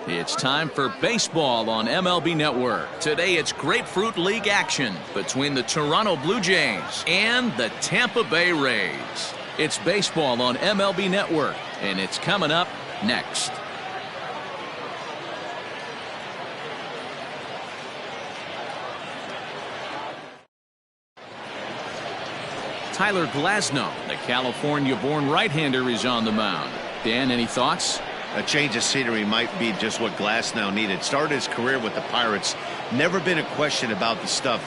It's time for baseball on MLB Network. Today it's Grapefruit League action between the Toronto Blue Jays and the Tampa Bay Rays. It's baseball on MLB Network, and it's coming up next. Tyler Glasnow, the California-born right-hander, is on the mound. Dan, any thoughts? A change of scenery might be just what Glasnow needed. Started his career with the Pirates. Never been a question about the stuff.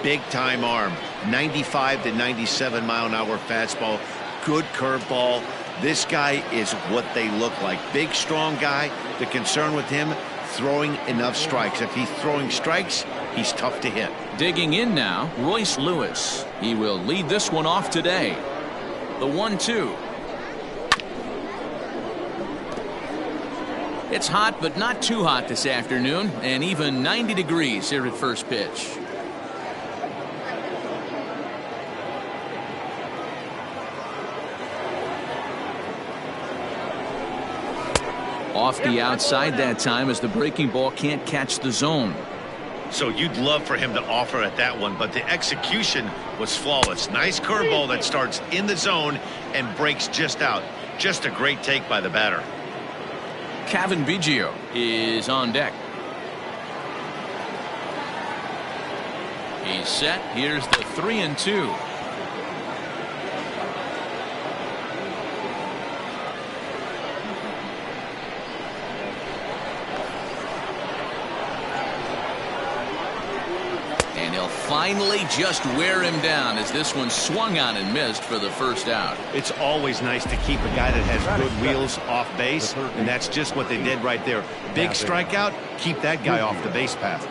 Big-time arm. 95 to 97 mile an hour fastball. Good curveball. This guy is what they look like. Big, strong guy. The concern with him, throwing enough strikes. If he's throwing strikes, he's tough to hit. Digging in now, Royce Lewis. He will lead this one off today. The 1-2. It's hot, but not too hot this afternoon, and even 90 degrees here at first pitch. Off the outside that time as the breaking ball can't catch the zone. So you'd love for him to offer at that one, but the execution was flawless. Nice curveball that starts in the zone and breaks just out. Just a great take by the batter. Cavan Biggio is on deck. He's set. Here's the 3-2. And he'll finally just wear him down as this one swung on and missed for the first out. It's always nice to keep a guy that has good wheels off base, and that's just what they did right there. Big strikeout, keep that guy off the base path.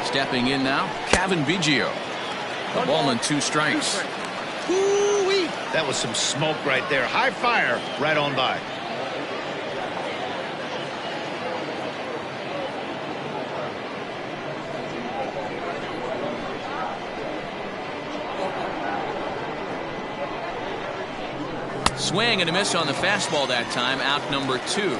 Stepping in now, Cavan Biggio. A ball and 2 strikes. Woo-wee. That was some smoke right there. High fire right on by. Swing and a miss on the fastball that time. Out number 2.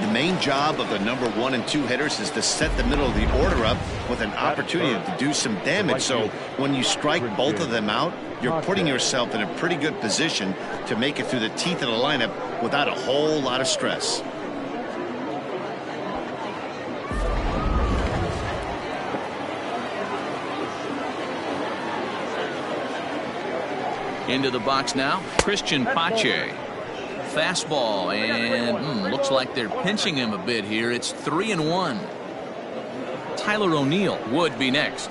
The main job of the number 1 and 2 hitters is to set the middle of the order up with an opportunity to do some damage. So when you strike both of them out, you're putting yourself in a pretty good position to make it through the teeth of the lineup without a whole lot of stress. Into the box now, Christian Pache. Fastball, and looks like they're pinching him a bit here. It's 3-1. Tyler O'Neill would be next.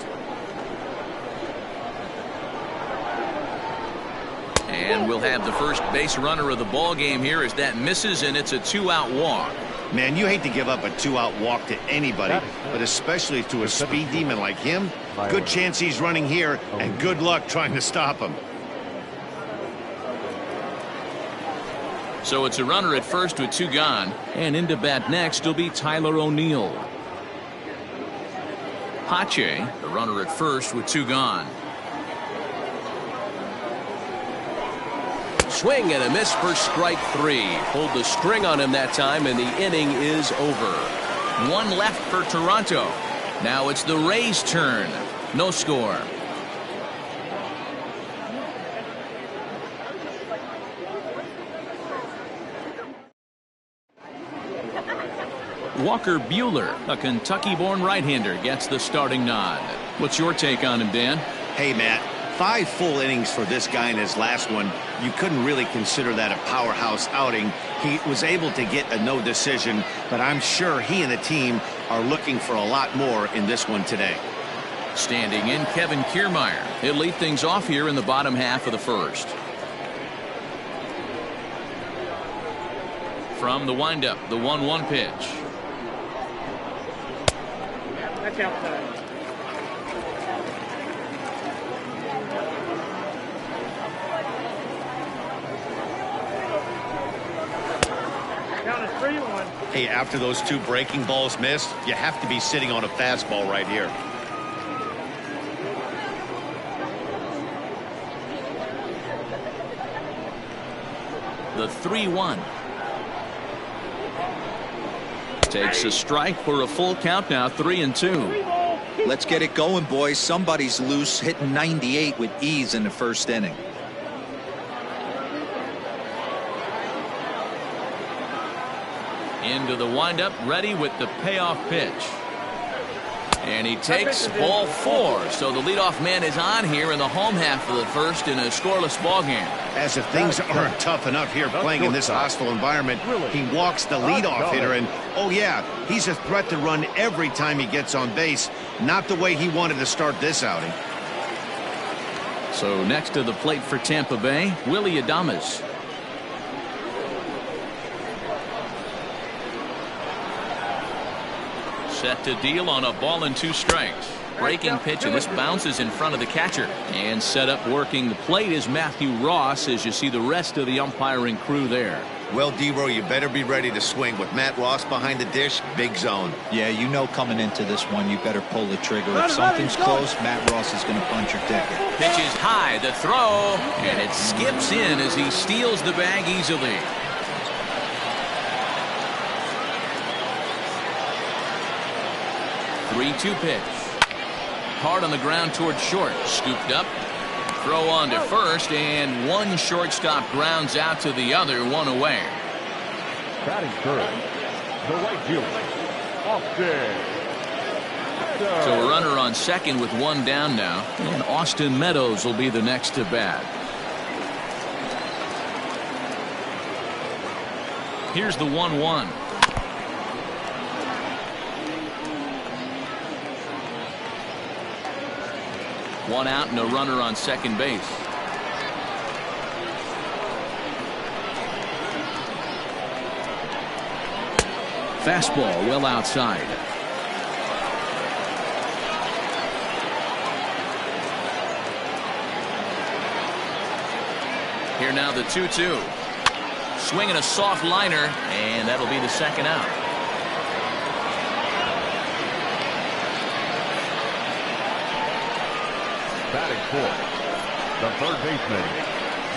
And we'll have the first base runner of the ball game here as that misses, and it's a 2-out walk. Man, you hate to give up a 2-out walk to anybody, but especially to a speed demon like him. Good chance he's running here, and good luck trying to stop him. So it's a runner at first with 2 gone, and into bat next will be Tyler O'Neill. Pache, the runner at first with 2 gone. Swing and a miss for strike 3. Pulled the string on him that time, and the inning is over. 1 left for Toronto. Now it's the Rays' turn. No score. Walker Buehler, a Kentucky-born right-hander, gets the starting nod. What's your take on him, Dan? Hey, Matt, 5 full innings for this guy in his last one. You couldn't really consider that a powerhouse outing. He was able to get a no decision, but I'm sure he and the team are looking for a lot more in this one today. Standing in, Kevin Kiermaier. He'll lead things off here in the bottom half of the first. From the windup, the 1-1 pitch. That's outside. Count is 3-1. Hey, after those 2 breaking balls missed, you have to be sitting on a fastball right here. The 3-1. Takes a strike for a full count now, 3-2. Let's get it going, boys. Somebody's loose, hitting 98 with ease in the first inning. Into the windup, ready with the payoff pitch. And he takes ball 4. So the leadoff man is on here in the home half of the first in a scoreless ball game. As if things aren't tough enough here playing in this hostile environment, he walks the leadoff hitter, and oh yeah, he's a threat to run every time he gets on base. Not the way he wanted to start this outing. So next to the plate for Tampa Bay, Willy Adames. Set to deal on a ball and 2 strikes. Breaking pitch, and this bounces in front of the catcher. And set up working the plate is Matthew Ross, as you see the rest of the umpiring crew there. Well, D-Row, you better be ready to swing. With Matt Ross behind the dish, big zone. Yeah, you know coming into this one, you better pull the trigger. If something's close, Matt Ross is going to punch your ticket. Pitch is high, the throw, and it skips in as he steals the bag easily. Three-two pitch. Hard on the ground towards short. Scooped up. Throw on to first, and one shortstop grounds out to the other, 1 away. Batting first, the right fielder, Austin. So a runner on second with 1 down now, and Austin Meadows will be the next to bat. Here's the 1-1. One out and a runner on second base. Fastball well outside. Here now the 2-2. Swinging a soft liner, and that'll be the second out. Batting fourth, the third baseman,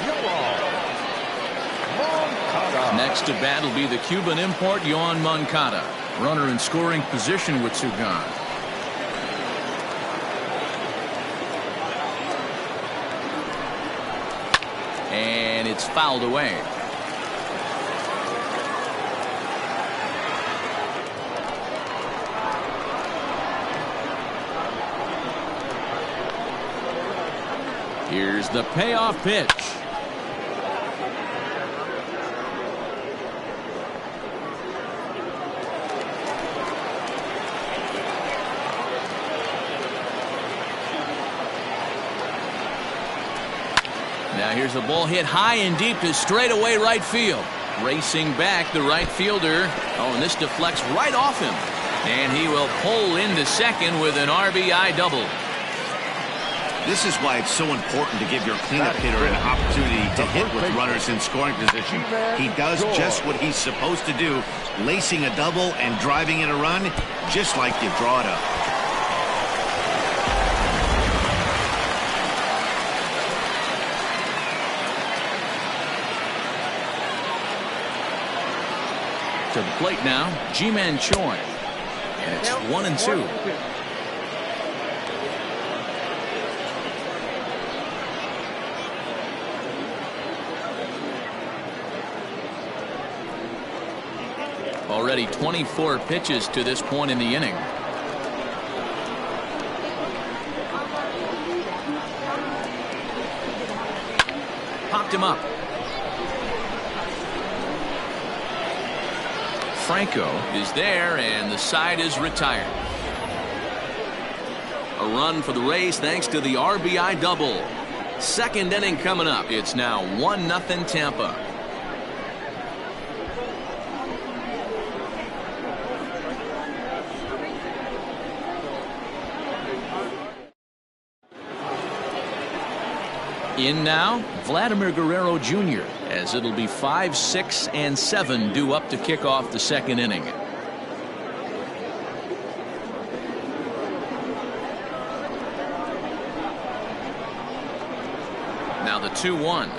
Yoan Moncada. Next to bat will be the Cuban import, Yoan Moncada. Runner in scoring position with 2 gone. And it's fouled away. Here's the payoff pitch. Now here's a ball hit high and deep to straightaway right field. Racing back the right fielder. Oh, and this deflects right off him. And he will pull into second with an RBI double. This is why it's so important to give your cleanup hitter an opportunity to hit with runners in scoring position. He does just what he's supposed to do, lacing a double and driving in a run, just like you draw it up. To the plate now, Ji-Man Choi. And it's 1-2. Already 24 pitches to this point in the inning. Popped him up. Franco is there, and the side is retired. A run for the Rays thanks to the RBI double. Second inning coming up. It's now 1-0 Tampa. In now, Vladimir Guerrero Jr., as it'll be 5, 6, and 7 due up to kick off the second inning. Now the 2-1.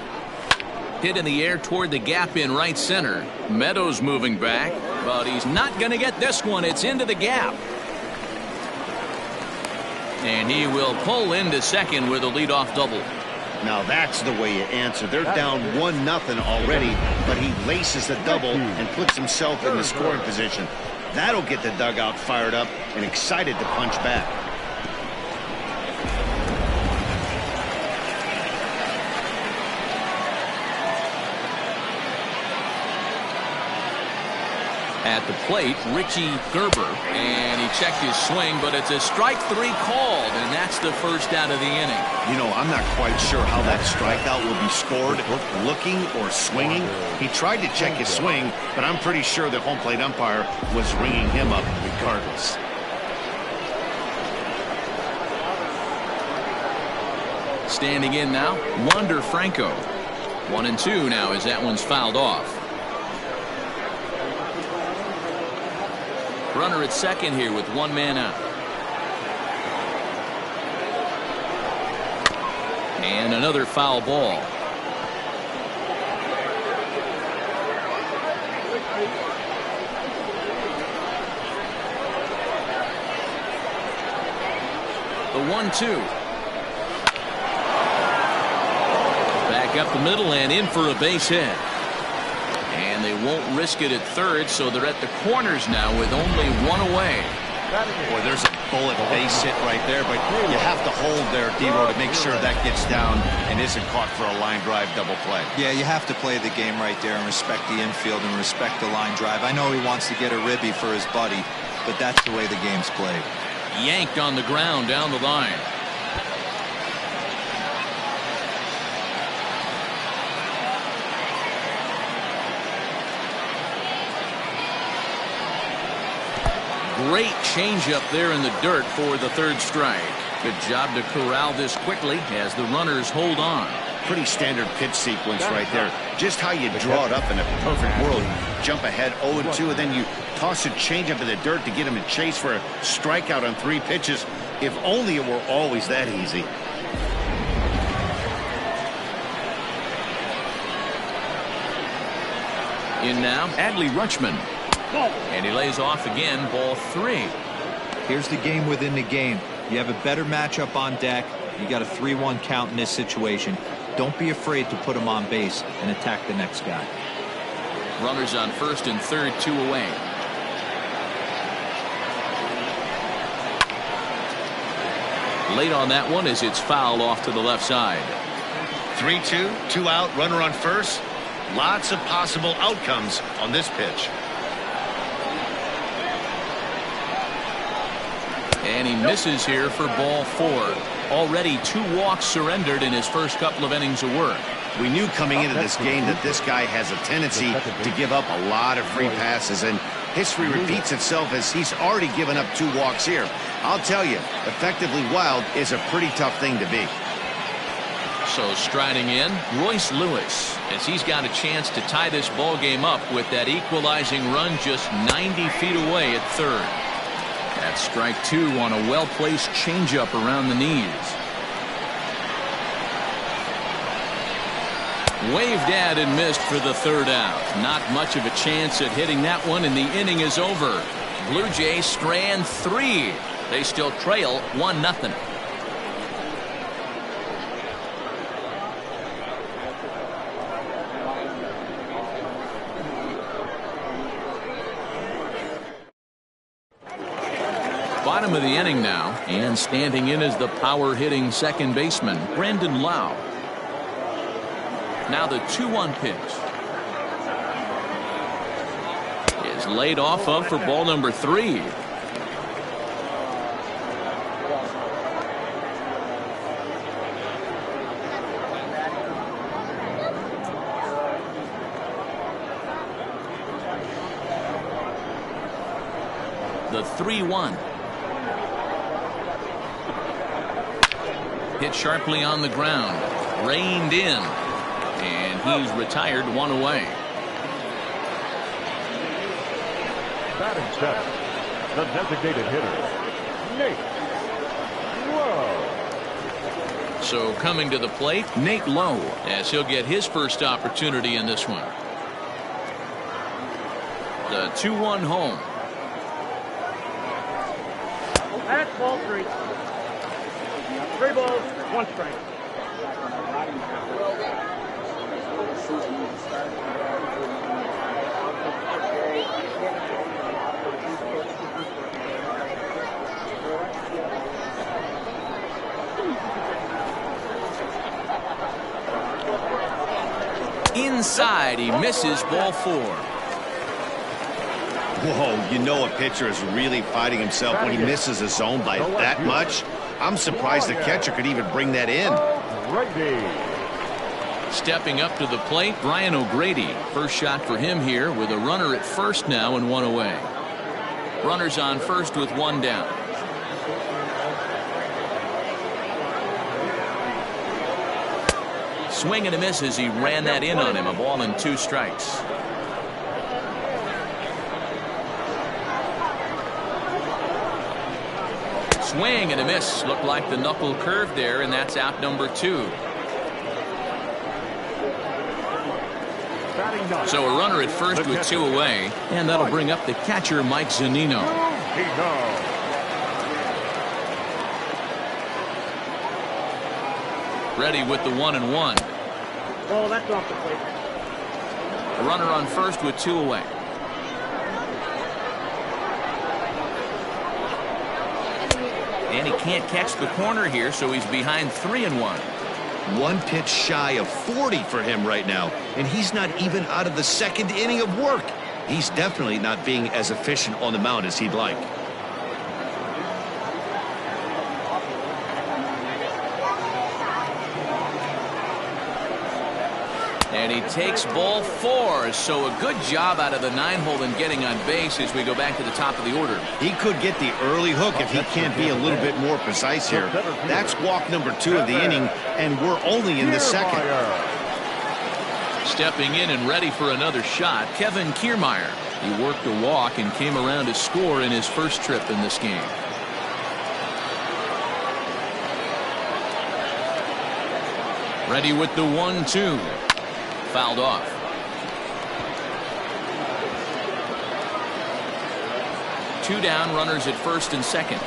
Hit in the air toward the gap in right center. Meadows moving back, but he's not going to get this one. It's into the gap. And he will pull into second with a leadoff double. Now that's the way you answer. They're down 1-0 already, but he laces the double and puts himself in the scoring position. That'll get the dugout fired up and excited to punch back. At the plate, Richie Gerber, and he checked his swing, but it's a strike 3 called, and that's the first out of the inning. You know, I'm not quite sure how that strikeout will be scored, looking or swinging. He tried to check his swing, but I'm pretty sure the home plate umpire was ringing him up regardless. Standing in now, Wander Franco. 1-2 now as that one's fouled off. Runner at second here with 1 man out. And another foul ball. The 1-2. Back up the middle and in for a base hit. And they won't risk it at third, so they're at the corners now with only 1 away. Boy, there's a bullet base hit right there, but you have to hold there, D-Row, to make sure that gets down and isn't caught for a line drive double play. Yeah, you have to play the game right there and respect the infield and respect the line drive. I know he wants to get a ribby for his buddy, but that's the way the game's played. Yanked on the ground down the line. Great changeup there in the dirt for the third strike. Good job to corral this quickly as the runners hold on. Pretty standard pitch sequence right there. Just how you draw it up in a perfect world. Jump ahead 0-2, and then you toss a changeup in the dirt to get him to chase for a strikeout on 3 pitches. If only it were always that easy. In now, Adley Rutschman. And he lays off again, ball 3. Here's the game within the game. You have a better matchup on deck. You got a 3-1 count in this situation. Don't be afraid to put him on base and attack the next guy. Runners on first and third, 2 away. Late on that one as it's fouled off to the left side. 3-2, 2 out, runner on first. Lots of possible outcomes on this pitch. And he misses here for ball 4. Already 2 walks surrendered in his first couple of innings of work. We knew coming into this game that this guy has a tendency to give up a lot of free passes, and history repeats itself as he's already given up 2 walks here. I'll tell you, effectively wild is a pretty tough thing to be. So striding in, Royce Lewis, as he's got a chance to tie this ball game up with that equalizing run just 90 feet away at third. That's strike 2 on a well-placed changeup around the knees. Waved at and missed for the third out. Not much of a chance at hitting that one, and the inning is over. Blue Jays strand 3. They still trail 1-0. Bottom of the inning now, and standing in is the power-hitting second baseman, Brandon Lowe. Now the 2-1 pitch is laid off of for ball number 3. The 3-1. Hit sharply on the ground, reined in, and he's retired 1 away. Batting seventh, the designated hitter, Nate Lowe. So coming to the plate, Nate Lowe, as he'll get his first opportunity in this one. The 2-1 home. That's ball 3. 3 balls, 1 strike. Inside, he misses ball 4. Whoa, you know a pitcher is really fighting himself when he misses a zone by that much. I'm surprised the catcher could even bring that in. Stepping up to the plate, Brian O'Grady. First shot for him here with a runner at first now and 1 away. Runners on first with 1 down. Swing and a miss as he ran that in on him. A ball and 2 strikes. Swing and a miss. Looked like the knuckle curve there, and that's out number 2. So a runner at first with 2 away, and that'll bring up the catcher, Mike Zunino. Ready with the 1-1. Ball, that's off the plate. A runner on first with 2 away. And he can't catch the corner here, so he's behind 3-1. 1 pitch shy of 40 for him right now, and he's not even out of the 2nd inning of work. He's definitely not being as efficient on the mound as he'd like. And he takes ball 4, so a good job out of the 9-hole in getting on base as we go back to the top of the order. He could get the early hook if he can't be a little bit more precise here. That's walk number 2 of the inning, and we're only in the 2nd. Stepping in and ready for another shot, Kevin Kiermaier. He worked a walk and came around to score in his first trip in this game. Ready with the 1-2. Fouled off. Two down, runners at first and second.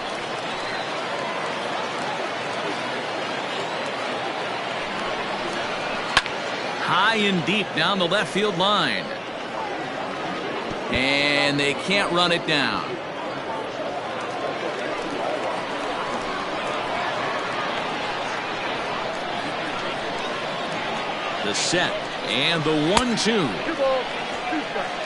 High and deep down the left field line. And they can't run it down. The set and the 1-2. 2 balls, 2 strikes.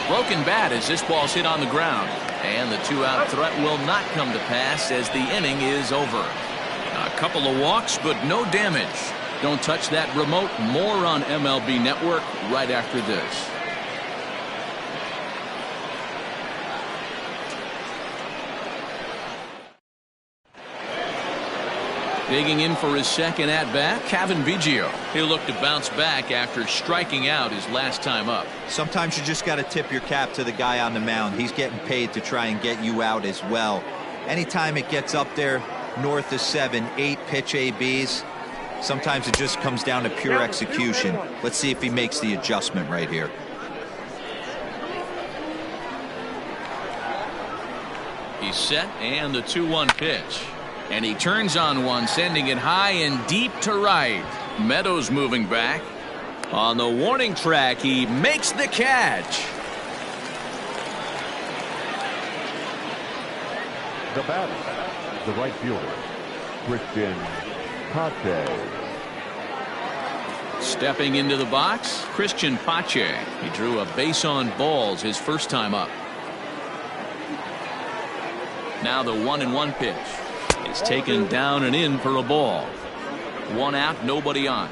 Broken bat as this ball's hit on the ground, and the 2-out threat will not come to pass as the inning is over. A couple of walks, but no damage. Don't touch that remote. More on MLB Network right after this. Digging in for his second at-bat, Cavan Biggio. He'll look to bounce back after striking out his last time up. Sometimes you just got to tip your cap to the guy on the mound. He's getting paid to try and get you out as well. Anytime it gets up there north of 7, 8 pitch ABs, sometimes it just comes down to pure execution. Let's see if he makes the adjustment right here. He's set, and the 2-1 pitch. And he turns on one, sending it high and deep to right. Meadows moving back. On the warning track, he makes the catch. The batter, the right fielder, Christian Pache. Stepping into the box, Christian Pache. He drew a base on balls his first time up. Now the 1-1 pitch. It's taken down and in for a ball. 1 out, nobody on.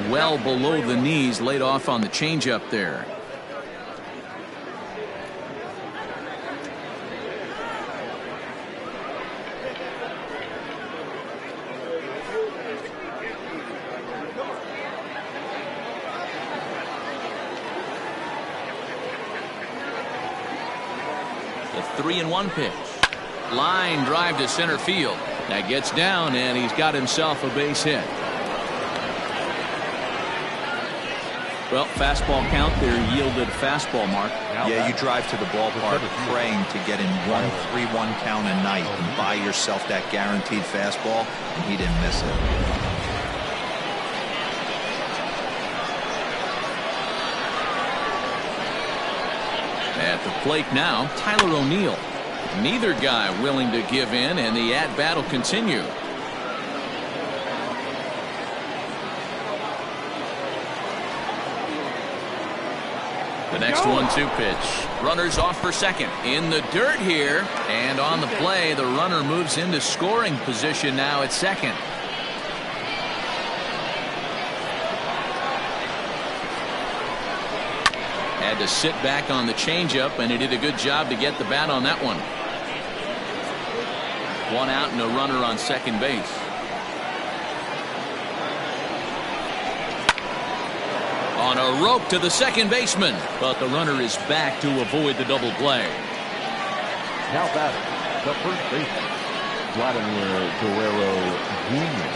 well below the knees, laid off on the changeup there. The 3-1 pitch. Line drive to center field. That gets down, and he's got himself a base hit. Well, fastball count there yielded fastball, Mark. Yeah, you drive to the ballpark praying to get in 1-3-1 count a night and buy yourself that guaranteed fastball, and he didn't miss it. At the plate now, Tyler O'Neill. Neither guy willing to give in, and the at-bat will continue. The next 1-2 pitch. Runners off for second. In the dirt here. And on the play, the runner moves into scoring position now at second. Had to sit back on the changeup, and he did a good job to get the bat on that one. One out and a runner on second base. On a rope to the second baseman, but the runner is back to avoid the double play. Now batting, the first baseman, Vladimir Guerrero Jr.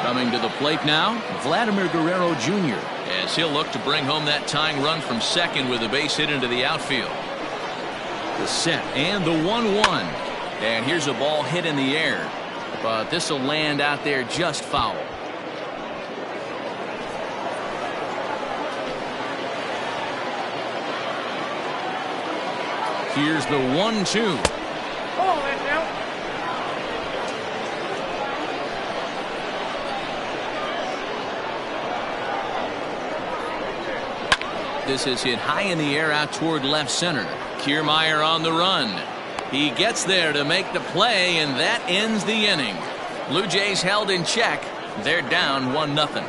Coming to the plate now, Vladimir Guerrero Jr. as he'll look to bring home that tying run from second with a base hit into the outfield. The set and the 1-1. And here's a ball hit in the air, but this will land out there just foul. Here's the 1-2. Come on, man, now. This is hit high in the air out toward left center. Kiermaier on the run. He gets there to make the play, and that ends the inning. Blue Jays held in check. They're down 1-0.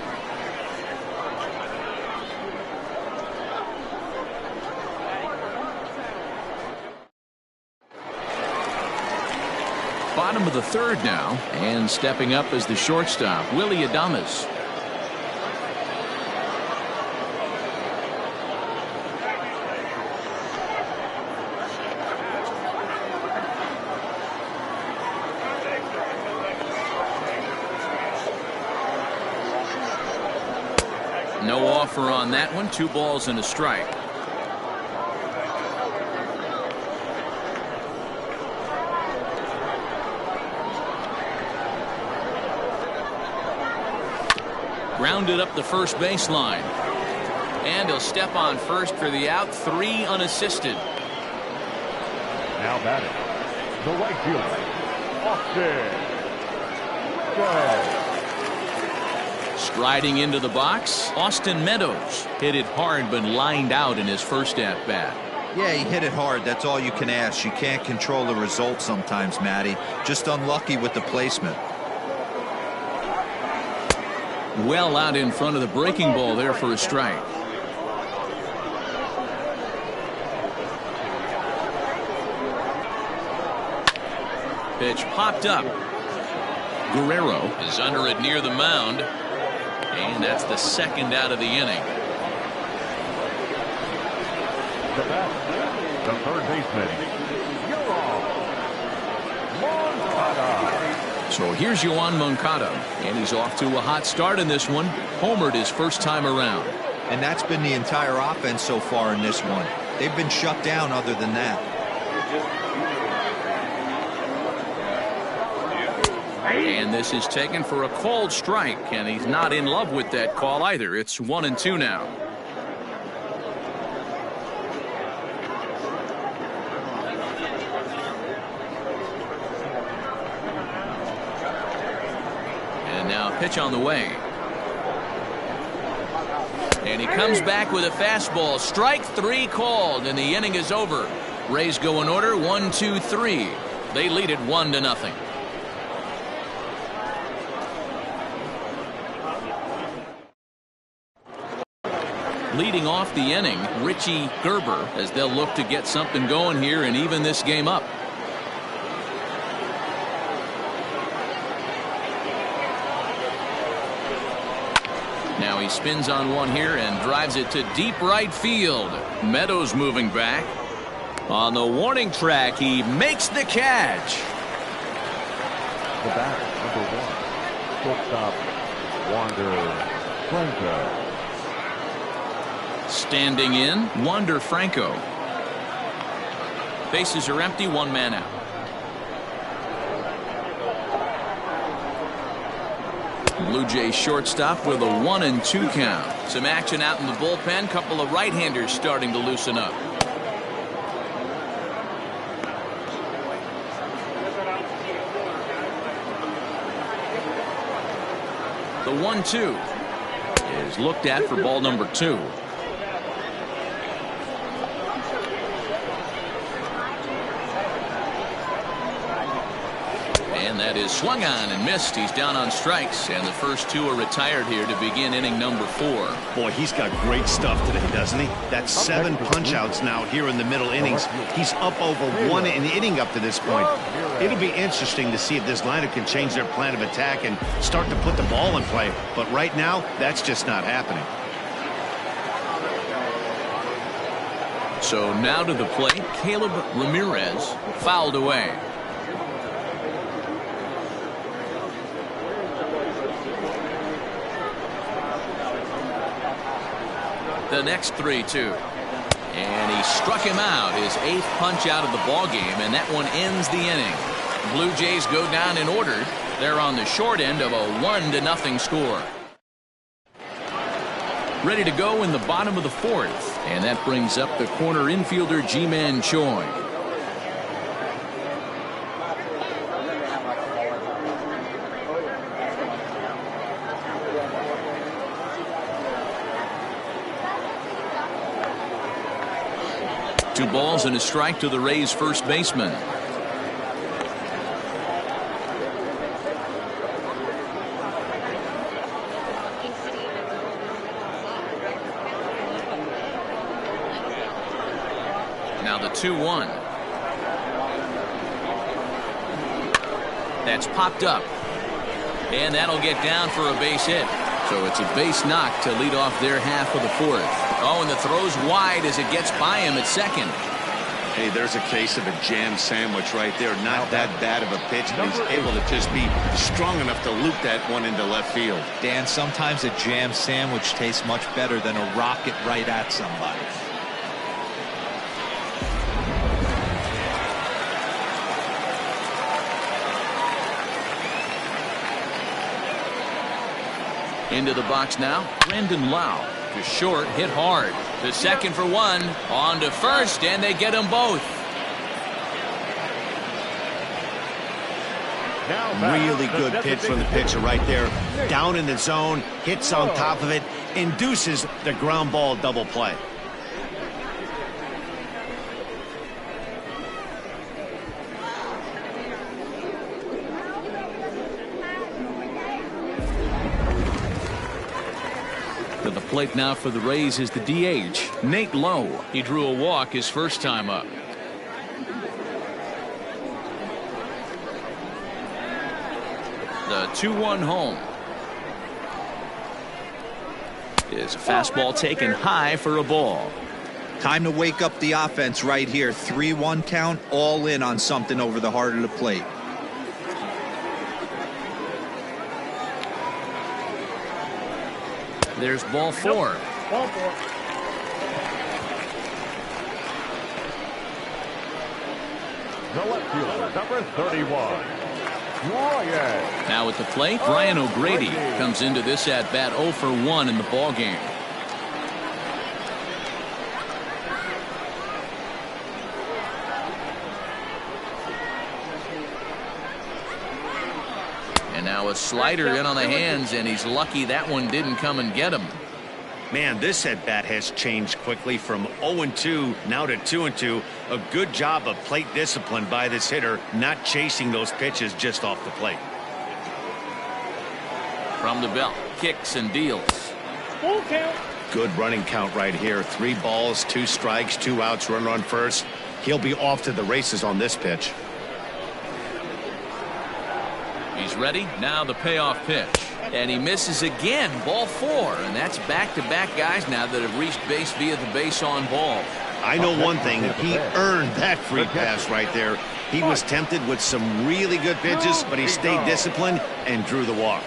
Bottom of the third now, and stepping up as the shortstop, Willy Adames. No offer on that one. 2 balls and a strike. Grounded up the first baseline. And he'll step on first for the out. 3 unassisted. Now batting, the right fielder, Austin Meadows. Striding into the box, Austin Meadows hit it hard but lined out in his first at bat. Yeah, he hit it hard. That's all you can ask. You can't control the result sometimes, Matty. Just unlucky with the placement. Well out in front of the breaking ball there for a strike. Pitch popped up. Guerrero is under it near the mound. And that's the second out of the inning. The bat, the third baseman, Yoan Moncada. So here's Yoan Moncada, and he's off to a hot start in this one. Homered his first time around. And that's been the entire offense so far in this one. They've been shut down other than that. And this is taken for a called strike, and he's not in love with that call either. It's 1-2 now. And now a pitch on the way. And he comes back with a fastball. Strike 3 called, and the inning is over. Rays go in order 1-2-3. They lead it 1-0. Leading off the inning, Richie Gerber, as they'll look to get something going here and even this game up. Now he spins on one here and drives it to deep right field. Meadows moving back. On the warning track, he makes the catch. The batter, number 1, shortstop, Wander Franco. Standing in, Wander Franco. Bases are empty, one man out. Blue Jays shortstop with a 1-2 count. Some action out in the bullpen. Couple of right-handers starting to loosen up. The 1-2 is looked at for ball number 2. And that is swung on and missed. He's down on strikes, and the first 2 are retired here to begin inning number 4. Boy, he's got great stuff today, doesn't he? That's 7 punch-outs now here in the middle innings. He's up over 1 an inning up to this point. It'll be interesting to see if this lineup can change their plan of attack and start to put the ball in play. But right now, that's just not happening. So now to the plate, Caleb Ramirez, fouled away. The next 3-2. And he struck him out, his 8th punch out of the ball game, and that one ends the inning. Blue Jays go down in order. They're on the short end of a 1-0 score. Ready to go in the bottom of the 4th, and that brings up the corner infielder Ji-Man Choi. Two balls and a strike to the Rays first baseman. Now the 2-1. That's popped up. And that'll get down for a base hit. So it's a base knock to lead off their half of the 4th. Oh, and the throw's wide as it gets by him at second. Hey, there's a case of a jam sandwich right there. Not that bad of a pitch, but he's able to just be strong enough to loop that one into left field. Dan, sometimes a jam sandwich tastes much better than a rocket right at somebody. Into the box now, Brandon Lau. To short, hit hard. To second for 1. On to first, and they get them both. Really good pitch from the pitcher right there. Down in the zone, hits on top of it, induces the ground ball double play. To the plate now for the Rays is the DH, Nate Lowe. He drew a walk his first time up. The 2-1 home. Is a fastball taken high for a ball. Time to wake up the offense right here. 3-1 count, all in on something over the heart of the plate. There's ball 4. Ball 4. The left fielder, number 31, Ryan. Now at the plate, Brian O'Grady comes into this at bat 0 for 1 in the ball game. And now a slider in on the hands, and he's lucky that one didn't come and get him. Man, this at-bat has changed quickly from 0-2 now to 2-2. A good job of plate discipline by this hitter, not chasing those pitches just off the plate. From the belt, kicks and deals. Full count. Good running count right here. 3 balls, 2 strikes, 2 outs, runner on first. He'll be off to the races on this pitch. He's ready. Now the payoff pitch. And he misses again. Ball 4. And that's back-to-back guys now that have reached base via the base on ball. I know one thing. He earned that free pass right there. He was tempted with some really good pitches, but he stayed disciplined and drew the walk.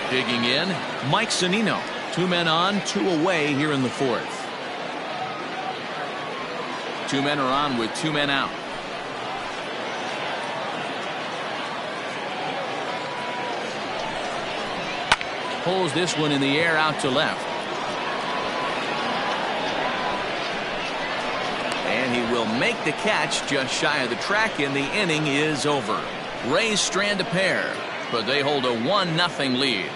Digging in, Mike Zunino. 2 men on, 2 away here in the 4th. 2 men are on with 2 men out. Pulls this one in the air out to left. And he will make the catch just shy of the track, and the inning is over. Rays strand a pair, but they hold a 1-0 lead.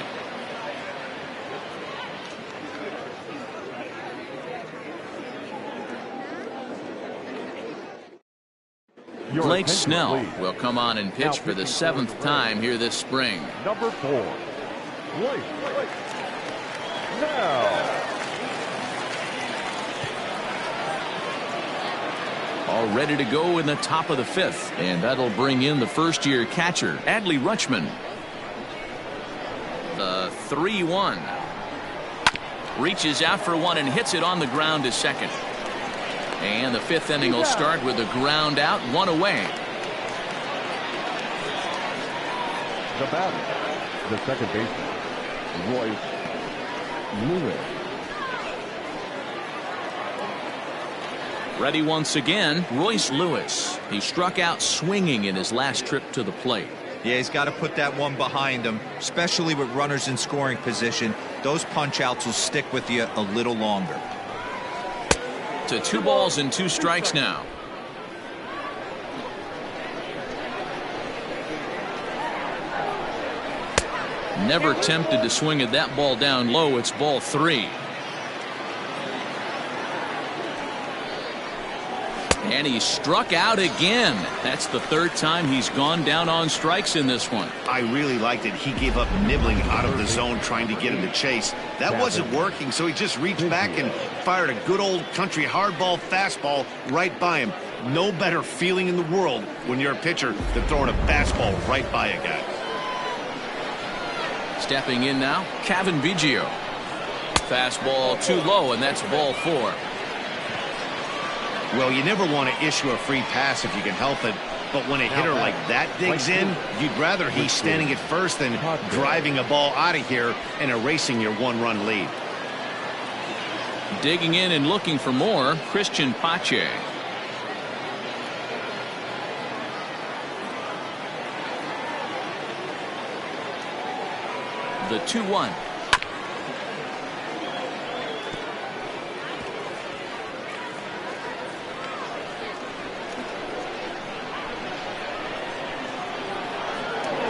Blake Snell will come on and pitch for the 7th time here this spring. Number 4, Blake Snell. All ready to go in the top of the 5th, and that'll bring in the first-year catcher, Adley Rutschman. The 3-1. Reaches out for one and hits it on the ground to second. And the 5th inning will start with a ground out, 1 away. The batter, the second baseman, Royce Lewis. Ready once again, Royce Lewis. He struck out swinging in his last trip to the plate. Yeah, he's got to put that one behind him, especially with runners in scoring position. Those punch-outs will stick with you a little longer. To 2 balls and 2 strikes now. Never tempted to swing at that ball down low. It's ball 3. And he struck out again. That's the 3rd time he's gone down on strikes in this one. I really liked it. He gave up nibbling out of the zone trying to get him to chase. That wasn't working, so he just reached back and fired a good old country hardball fastball right by him. No better feeling in the world when you're a pitcher than throwing a fastball right by a guy. Stepping in now, Cavan Biggio. Fastball too low, and that's ball 4. Well, you never want to issue a free pass if you can help it, but when a hitter like that digs in, you'd rather he's standing at first than driving a ball out of here and erasing your 1-run lead. Digging in and looking for more, Christian Pache. The 2-1.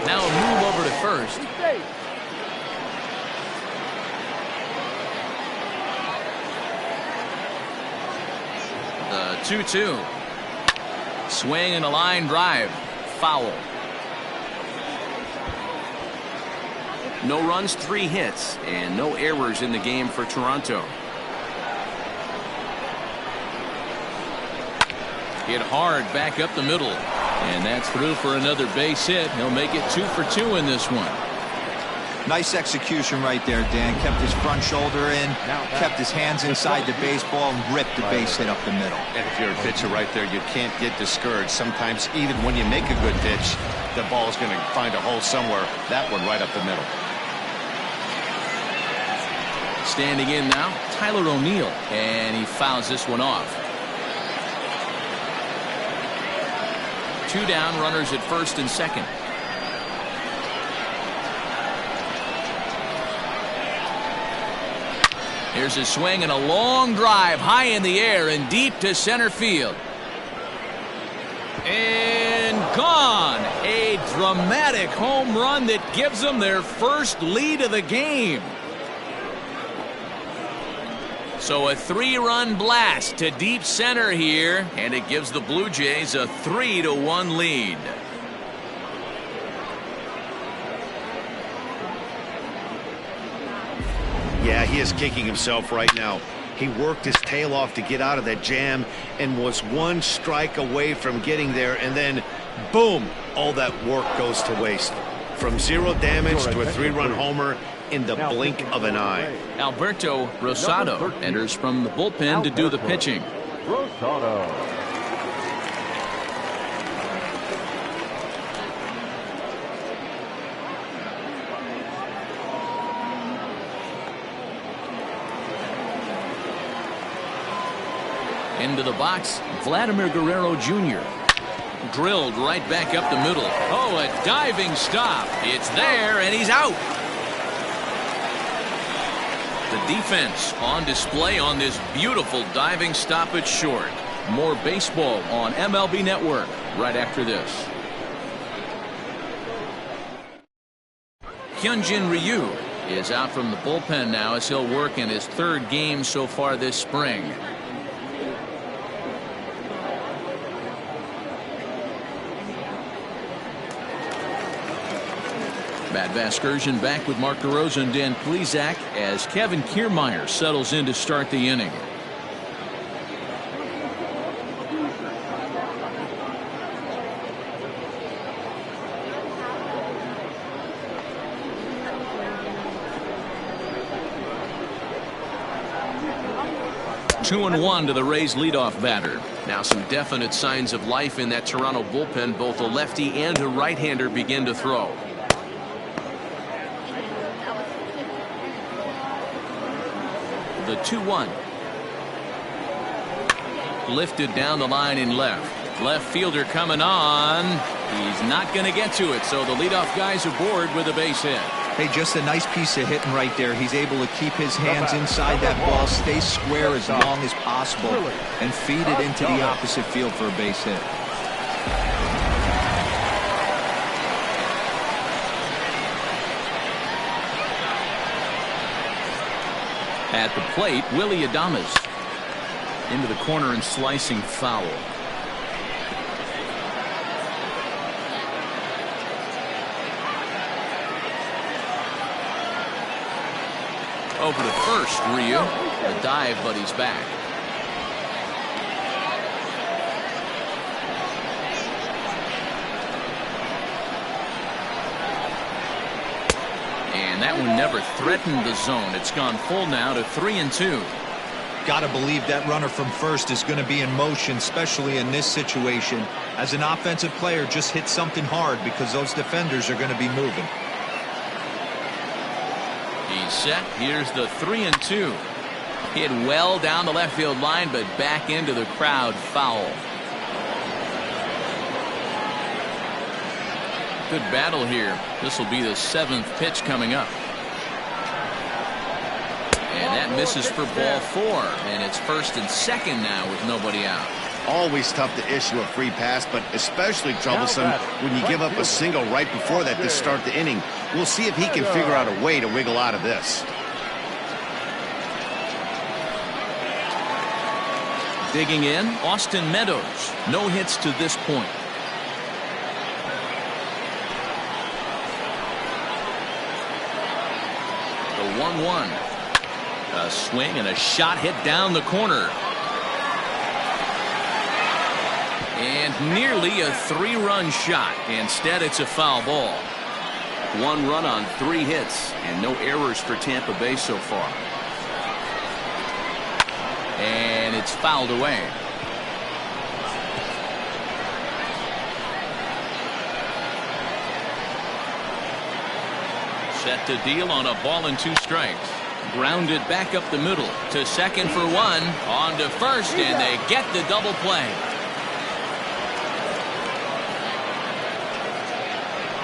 Now a move over to first. The 2-2. Swing and a line drive. Foul. No runs, 3 hits, and no errors in the game for Toronto. Hit hard back up the middle. And that's through for another base hit. He'll make it 2 for 2 in this one. Nice execution right there, Dan. Kept his front shoulder in, kept his hands inside the baseball, and ripped the base hit up the middle. And if you're a pitcher right there, you can't get discouraged. Sometimes even when you make a good pitch, the ball's going to find a hole somewhere. That one right up the middle. Standing in now, Tyler O'Neill, and he fouls this one off. 2 down, runners at first and second. Here's his swing and a long drive high in the air and deep to center field. And gone. A dramatic home run that gives them their first lead of the game. So a 3-run blast to deep center here, and it gives the Blue Jays a 3-1 lead. Yeah, he is kicking himself right now. He worked his tail off to get out of that jam and was one strike away from getting there, and then boom, all that work goes to waste. From 0 damage to a 3-run homer in the blink of an eye. Alberto Rosado enters from the bullpen to do the pitching. Rosado. Into the box, Vladimir Guerrero Jr. Drilled right back up the middle. Oh, a diving stop. It's there, and he's out. The defense on display on this beautiful diving stop at short. More baseball on MLB Network right after this. Hyunjin Ryu is out from the bullpen now as he'll work in his 3rd game so far this spring. Matt Vasgersian back with Mark DeRosa and Dan Plesac as Kevin Kiermaier settles in to start the inning. Two and one to the Rays leadoff batter. Now some definite signs of life in that Toronto bullpen. Both a lefty and a right-hander begin to throw. The 2-1. Lifted down the line in left. Left fielder coming on. He's not going to get to it, so the leadoff guy's aboard with a base hit. Hey, just a nice piece of hitting right there. He's able to keep his hands inside that ball, stay square as long as possible, and feed it into the opposite field for a base hit. At the plate, Willy Adames into the corner and slicing foul. Over to first, Ryu. The dive, but he's back. And that one never threatened the zone. It's gone full now to 3-2. Gotta believe that runner from first is going to be in motion, especially in this situation. As an offensive player, just hit something hard because those defenders are going to be moving. He's set. Here's the 3-2. Hit well down the left field line, but back into the crowd. Foul. Good battle here. This will be the 7th pitch coming up. And that misses for ball 4. And it's 1st and 2nd now with nobody out. Always tough to issue a free pass, but especially troublesome when you give up a single right before that to start the inning. We'll see if he can figure out a way to wiggle out of this. Digging in, Austin Meadows. No hits to this point. The 1-1. A swing and a shot hit down the corner. And nearly a 3-run shot. Instead, it's a foul ball. 1 run on 3 hits and no errors for Tampa Bay so far. And it's fouled away. Set to deal on a ball and 2 strikes. Grounded back up the middle to second for 1. On to first, and they get the double play.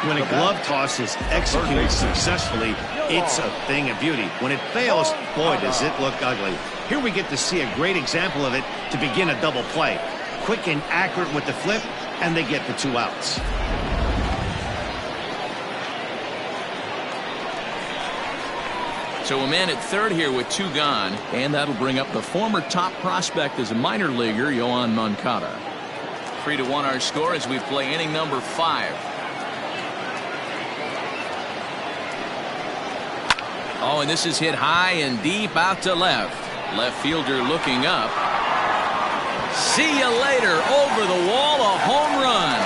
When a glove toss is executed successfully, it's a thing of beauty. When it fails, boy, does it look ugly. Here we get to see a great example of it to begin a double play. Quick and accurate with the flip, and they get the 2 outs. So a man at third here with 2 gone, and that'll bring up the former top prospect as a minor leaguer, Yoan Moncada. 3-1 our score as we play inning number 5. Oh, and this is hit high and deep out to left. Left fielder looking up. See you later. Over the wall, a home run.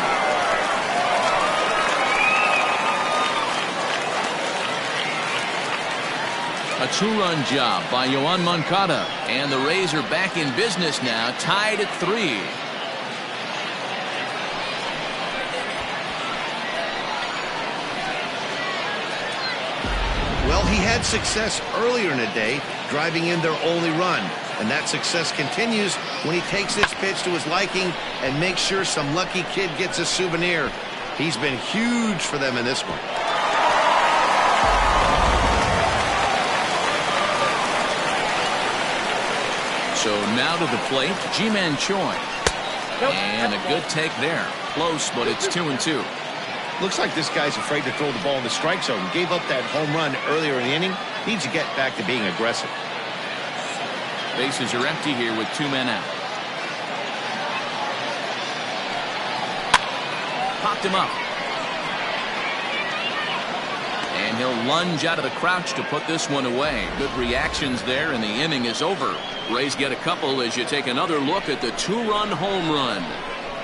A two-run job by Yoan Moncada. And the Rays are back in business now, tied at 3. Well, he had success earlier in the day, driving in their only run. And that success continues when he takes this pitch to his liking and makes sure some lucky kid gets a souvenir. He's been huge for them in this one. So now to the plate, Ji-Man Choi. And a good take there. Close, but it's 2-2. Looks like this guy's afraid to throw the ball in the strike zone. Gave up that home run earlier in the inning. Needs to get back to being aggressive. Bases are empty here with 2 men out. Popped him up. And he'll lunge out of the crouch to put this one away. Good reactions there, and the inning is over. Rays get a couple as you take another look at the 2-run home run.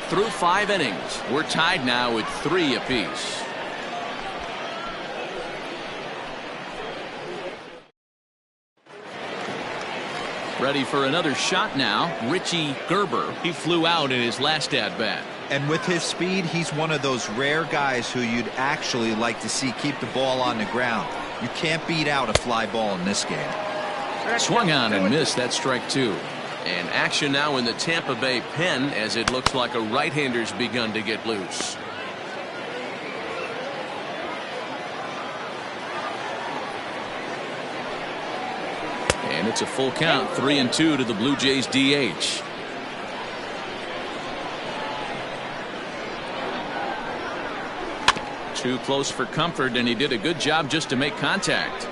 Through 5 innings, we're tied now at 3 apiece. Ready for another shot now, Richie Gerber. He flew out in his last at-bat. And with his speed, he's one of those rare guys who you'd actually like to see keep the ball on the ground. You can't beat out a fly ball in this game. Swung on and missed. That strike 2. And action now in the Tampa Bay pen as it looks like a right-hander's begun to get loose. And it's a full count, 3-2 to the Blue Jays DH. Too close for comfort, and he did a good job just to make contact.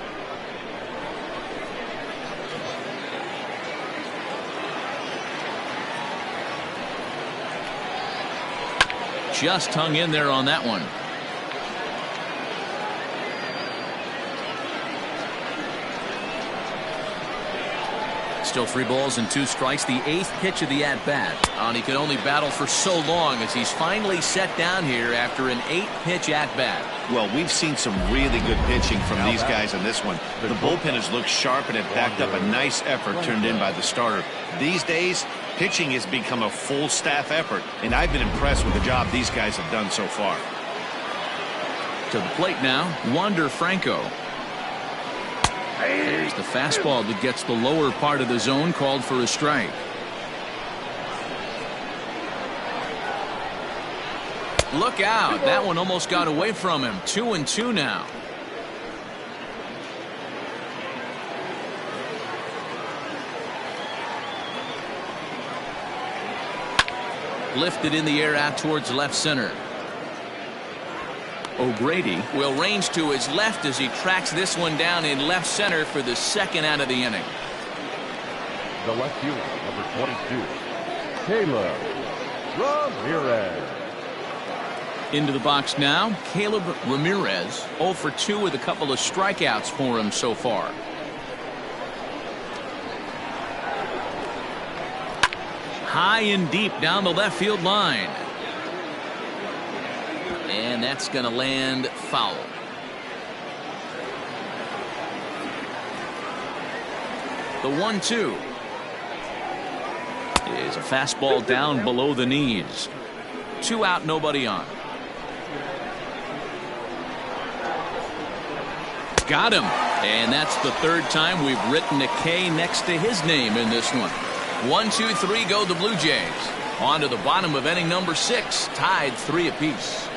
Just hung in there on that one. Still 3 balls and 2 strikes. The 8th pitch of the at-bat. And he could only battle for so long as he's finally set down here after an 8-pitch at-bat. Well, we've seen some really good pitching from these guys in this one. The bullpen has looked sharp and have backed up a nice effort turned in by the starter. These days, pitching has become a full staff effort, and I've been impressed with the job these guys have done so far. To the plate now, Wander Franco. There's the fastball that gets the lower part of the zone, called for a strike. Look out. That one almost got away from him. 2-2 now. Lifted in the air out towards left center. O'Grady will range to his left as he tracks this one down in left center for the 2nd out of the inning. The left fielder, number 22, Caleb Ramirez. Into the box now, Caleb Ramirez. 0 for 2 with a couple of strikeouts for him so far. High and deep down the left field line. And that's going to land foul. The 1-2 is a fastball down below the knees. 2 out, nobody on. Got him. And that's the 3rd time we've written a K next to his name in this one. 1, 2, 3 go the Blue Jays. On to the bottom of inning number 6, tied 3 apiece.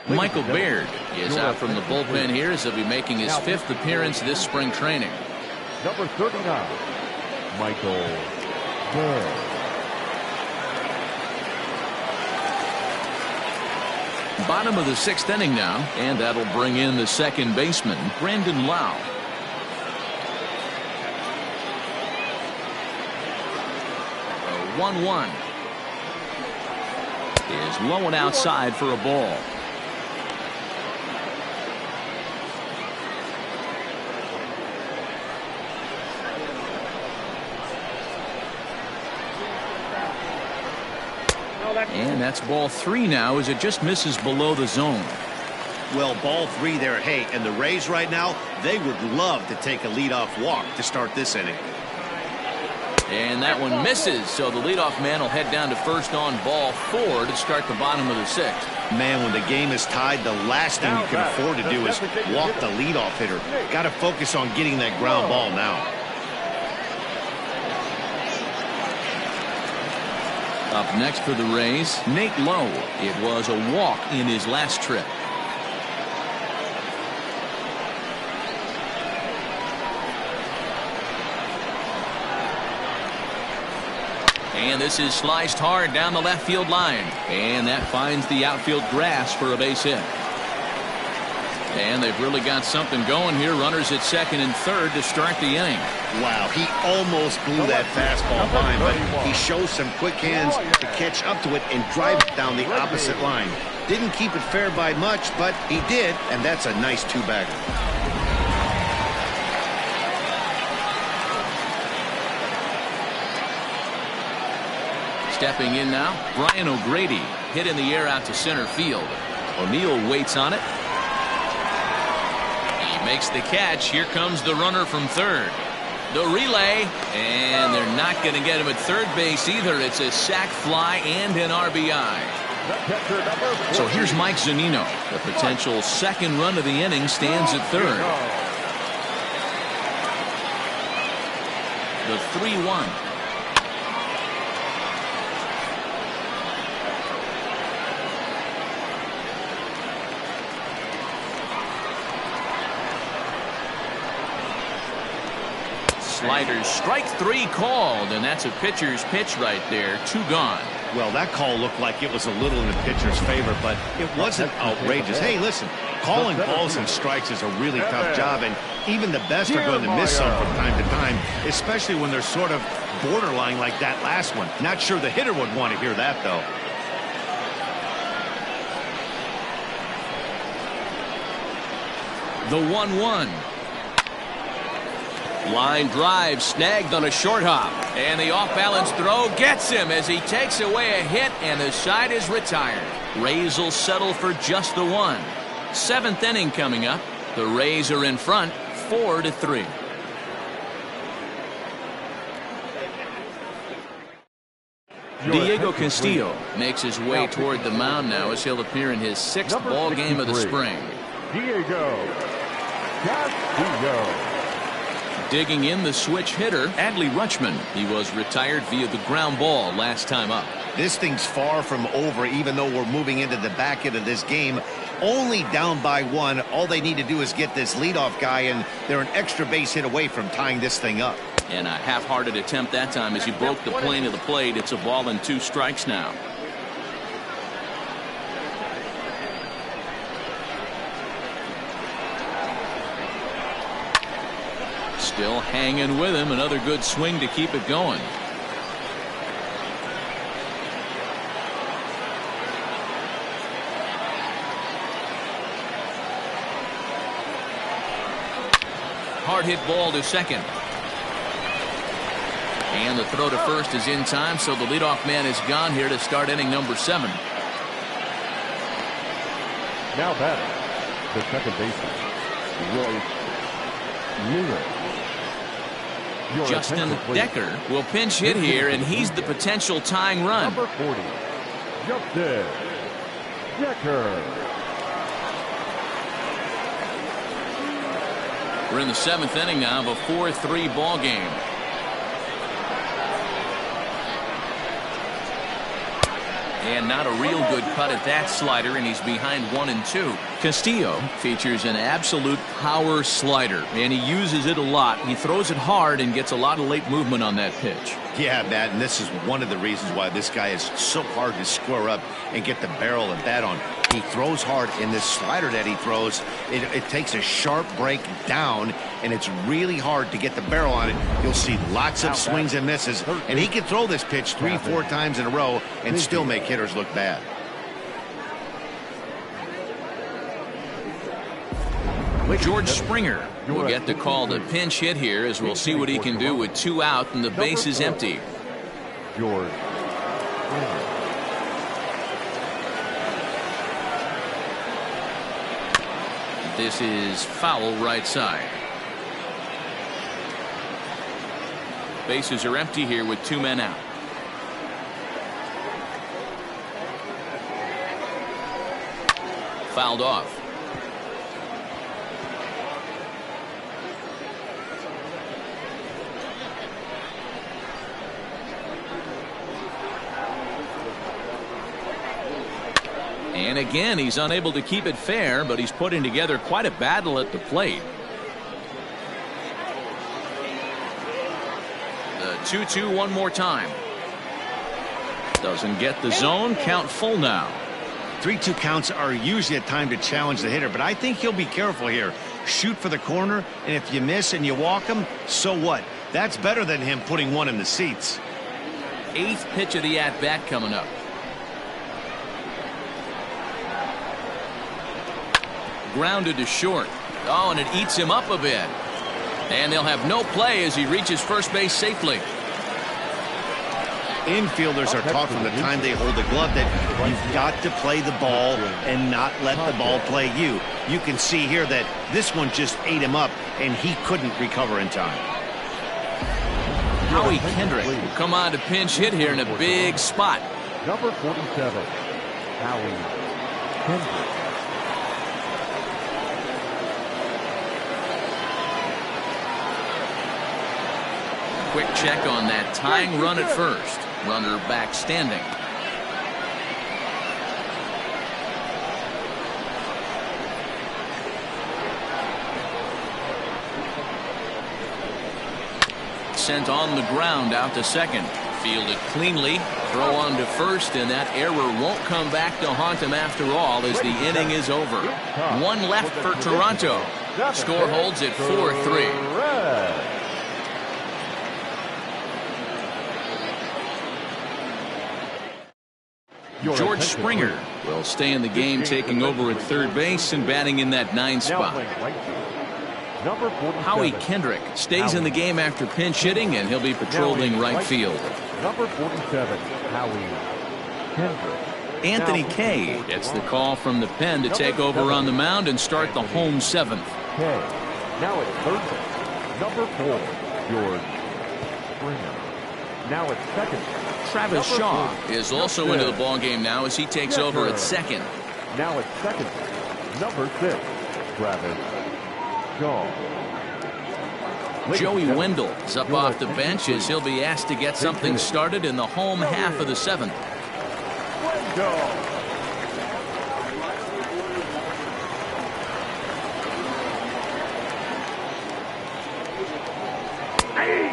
Michael Baird is out from the bullpen here as he'll be making his 5th appearance this spring training. Number 39, Michael Baird. Bottom of the 6th inning now, and that'll bring in the second baseman, Brandon Lau. A 1-1 is low and outside for a ball. And that's ball 3 now as it just misses below the zone. Well, ball 3 there. Hey, and the Rays right now, they would love to take a leadoff walk to start this inning. And that one misses, so the leadoff man will head down to first on ball 4 to start the bottom of the 6th. Man, when the game is tied, the last thing you can afford to do is walk the leadoff hitter. Got to focus on getting that ground ball now. Up next for the Rays, Nate Lowe. It was a walk in his last trip. And this is sliced hard down the left field line. And that finds the outfield grass for a base hit. And they've really got something going here. Runners at second and third to start the inning. Wow, he almost blew that fastball by him, but he shows some quick hands to catch up to it and drive it down the opposite line. Didn't keep it fair by much, but he did, and that's a nice two-bagger. Stepping in now, Brian O'Grady. Hit in the air out to center field. O'Neill waits on it. He makes the catch. Here comes the runner from third. The relay, and they're not going to get him at third base either. It's a sac fly and an RBI. So here's Mike Zunino. The potential second run of the inning stands at third. The 3-1. Sliders, strike 3 called, and that's a pitcher's pitch right there. 2 gone. Well, that call looked like it was a little in the pitcher's favor, but it wasn't outrageous. Hey, listen, calling balls and strikes is a really tough job, and even the best are going to miss some from time to time, especially when they're sort of borderline like that last one. Not sure the hitter would want to hear that, though. The 1-1. Line drive snagged on a short hop, and the off-balance throw gets him as he takes away a hit, and the side is retired. Rays will settle for just the 1. 7th inning coming up. The Rays are in front 4-3. Diego Castillo makes his way toward the mound now as he'll appear in his 6th ball game of the spring. Diego Castillo. Digging in the switch hitter, Adley Rutschman. He was retired via the ground ball last time up. This thing's far from over, even though we're moving into the back end of this game. Only down by 1. All they need to do is get this leadoff guy, and they're an extra base hit away from tying this thing up. And a half-hearted attempt that time as he broke the plane of the plate. It's a ball and 2 strikes now. Still hanging with him. Another good swing to keep it going. Hard hit ball to second. And the throw to first is in time, so the leadoff man is gone here to start inning number 7. Now batting, the second baseman, Royce Lewis. Justin Decker will pinch hit here, and he's the potential tying run. Number 40, Justin Decker. We're in the 7th inning now of a 4-3 ball game. And not a real good cut at that slider, and he's behind 1-2. Castillo features an absolute power slider, and he uses it a lot. He throws it hard and gets a lot of late movement on that pitch. Yeah, Matt, and this is one of the reasons why this guy is so hard to square up and get the barrel of that on. He throws hard, and this slider that he throws, it takes a sharp break down, and it's really hard to get the barrel on it. You'll see lots of swings and misses, and he can throw this pitch 3-4 times in a row and still make hitters look bad. George Springer will get the call to pinch hit here, as we'll see what he can do with 2 out and the base is empty. George. this is foul right side. Bases are empty here with 2 men out. Fouled off. And again, he's unable to keep it fair, but he's putting together quite a battle at the plate. The 2-2 one more time. Doesn't get the zone. Count full now. 3-2 counts are usually a time to challenge the hitter, but I think he'll be careful here. Shoot for the corner, and if you miss and you walk him, so what? That's better than him putting one in the seats. 8th pitch of the at-bat coming up. Grounded to short. Oh, and it eats him up a bit. And they'll have no play as he reaches first base safely. Infielders are taught from the time they hold the glove that you've got to play the ball and not let the ball play you. You can see here that this one just ate him up, and he couldn't recover in time. Howie Kendrick will come on to pinch hit here in a big spot. Number 47, Howie Kendrick. Quick check on that tying run at first. Runner back standing. Sent on the ground out to second. Fielded cleanly. Throw on to first, and that error won't come back to haunt him after all as the inning is over. 1 left for Toronto. Score holds at 4-3. George Springer will stay in the game, taking over at third base and batting in that 9 spot. Howie Kendrick stays in the game after pinch hitting, and he'll be patrolling right field. Number 47, Howie Kendrick. Anthony Kay gets the call from the pen to take over on the mound and start the home 7th. Now it's third base. Number 4, George Springer. Now it's second base. Travis Shaw is also into the ballgame now as he takes over at second. Now it's second base. Number 6, Travis Shaw. Joey Wendell is up off the bench as he'll be asked to get something started in the home half of the 7th.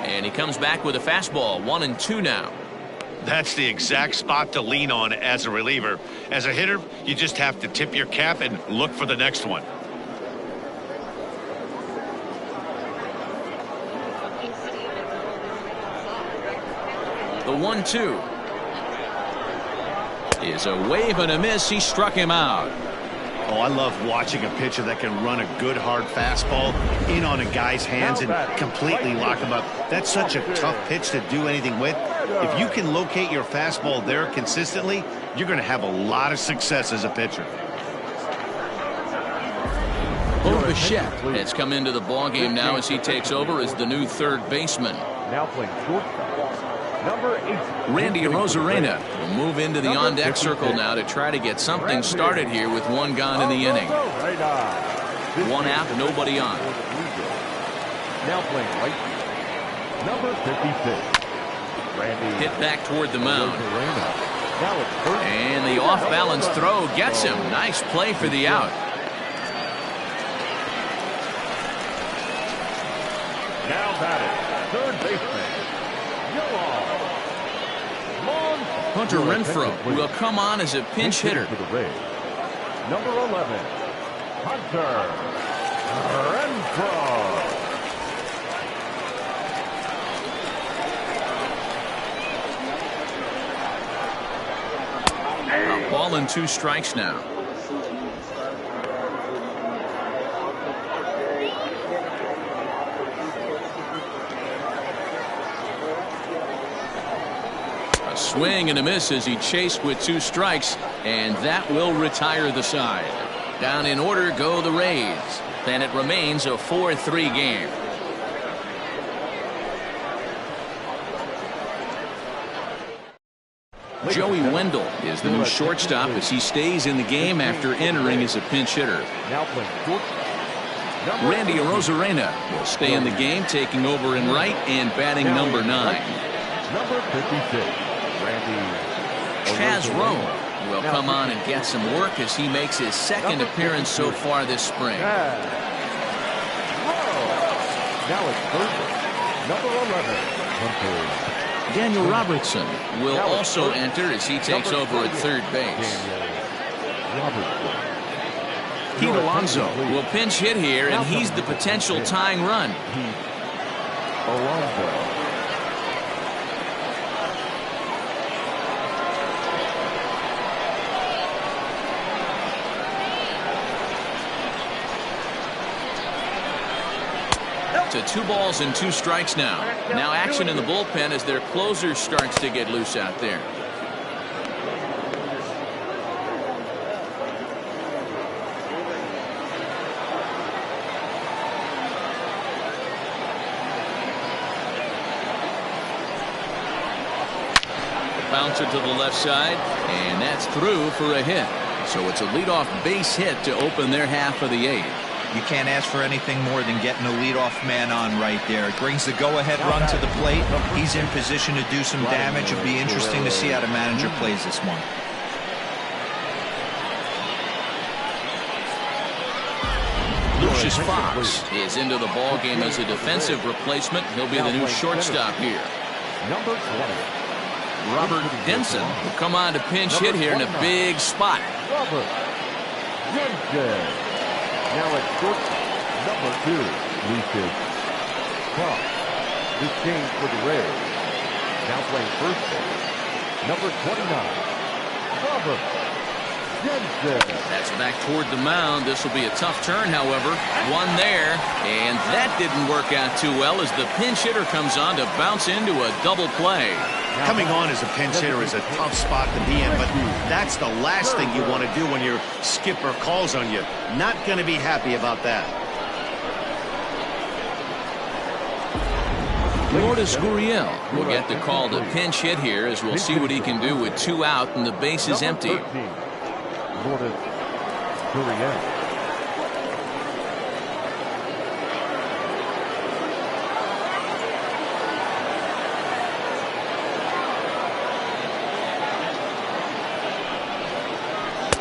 And he comes back with a fastball. 1-2 now. That's the exact spot to lean on as a reliever. As a hitter, you just have to tip your cap and look for the next one. The 1-2 is a wave and a miss. He struck him out. Oh, I love watching a pitcher that can run a good hard fastball in on a guy's hands and completely lock him up. That's such a tough pitch to do anything with. If you can locate your fastball there consistently, you're going to have a lot of success as a pitcher. Bo Bichette has come into the ballgame now as he takes over as the new third baseman. Now playing shortstop. Number 8. Randy Arozarena will move into the on-deck circle now to try to get something started here with 1 gone in the inning. 1 out, nobody on. Now playing right field. Number 56. Randy. Hit back toward the mound. And the off-balance throw gets him. Nice play for the out. Now batting, third baseman, Hunter Renfroe will come on as a pinch hitter. For the Rays. Number 11, Hunter Renfroe. A ball and 2 strikes now. A swing and a miss as he chased with 2 strikes, and that will retire the side. Down in order go the Rays. Then it remains a 4-3 game. Joey Wendell is the new shortstop as he stays in the game after entering as a pinch hitter. Now playing short. Randy Arozarena will stay in the game, taking over in right and batting number 9. Number 56, Randy Chaz Roe will come on and get some work as he makes his second appearance so far this spring. Now it's third. Number 11, Hunter. Daniel Robertson will also enter as he takes over at third base. Pete Alonso will pinch hit here, and he's the potential tying run. Alonso. To 2 balls and 2 strikes now. Now action in the bullpen as their closer starts to get loose out there. Bouncer to the left side, and that's through for a hit. So it's a leadoff base hit to open their half of the 8th. You can't ask for anything more than getting a leadoff man on right there. It brings the go-ahead run to the plate. He's in position to do some damage. It'll be interesting to see how the manager plays this one. Lucius Fox is into the ballgame as a defensive replacement. He'll be the new shortstop here. Number 20. Robert Denson will come on to pinch hit here in a big spot. Robert Denson. Now at short, number 2, Lucius Fox. This game for the Rays. Now playing first base, number 29, Robert Denson. That's back toward the mound. This will be a tough turn, however. One there, and that didn't work out too well as the pinch hitter comes on to bounce into a double play. Coming on as a pinch hitter is a tough spot to be in, but that's the last thing you want to do when your skipper calls on you. Not going to be happy about that. Lourdes Gurriel will get the call to pinch hit here as we'll see what he can do with 2 out and the base is empty. Lourdes Gurriel.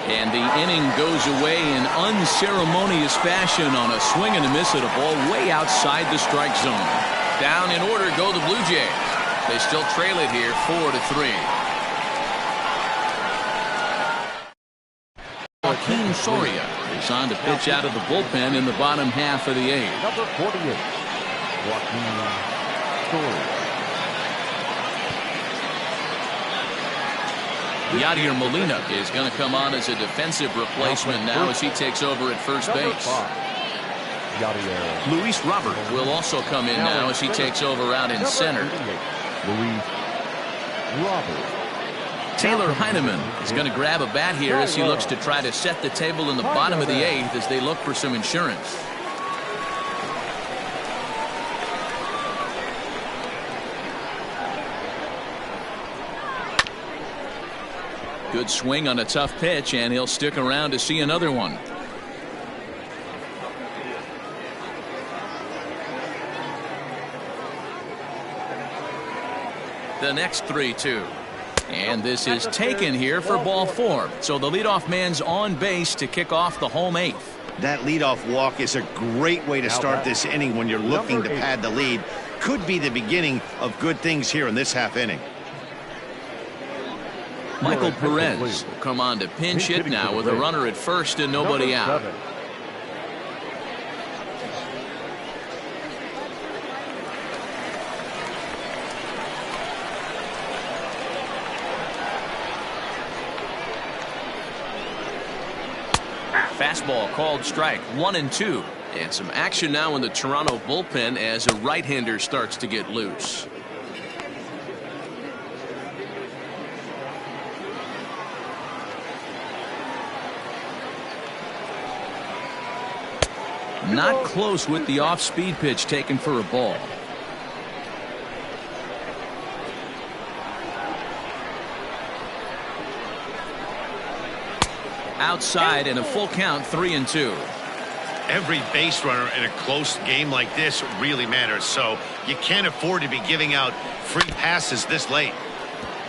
And the inning goes away in unceremonious fashion on a swing and a miss at a ball way outside the strike zone. Down in order go the Blue Jays. They still trail it here 4-3. Joaquin Soria is on to pitch out of the bullpen in the bottom half of the 8th. Number 48, Joaquin Soria. Yadier Molina is going to come on as a defensive replacement now as he takes over at first base. Luis Robert will also come in now as he takes over out in center. Luis Robert. Taylor Heineman is going to grab a bat here as he looks to try to set the table in the bottom of the 8th as they look for some insurance. Good swing on a tough pitch, and he'll stick around to see another one. The next 3-2. And this is taken here for ball 4. So the leadoff man's on base to kick off the home 8th. That leadoff walk is a great way to start this inning when you're looking to pad the lead. Could be the beginning of good things here in this half inning. Michael Perez will come on to pinch hit now with a runner at first and nobody out. Fastball called strike 1-2. And some action now in the Toronto bullpen as a right-hander starts to get loose. Not close with the off-speed pitch taken for a ball. Outside and a full count, 3-2. Every base runner in a close game like this really matters, so you can't afford to be giving out free passes this late.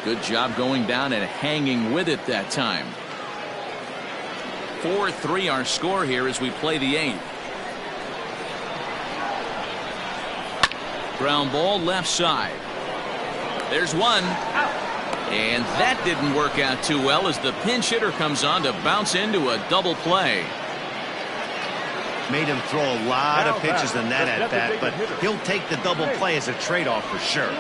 Good job going down and hanging with it that time. 4-3 our score here as we play the 8th. Ground ball left side. There's one. And that didn't work out too well as the pinch hitter comes on to bounce into a double play. Made him throw a lot of pitches in that at bat, but he'll take the double play as a trade-off for sure.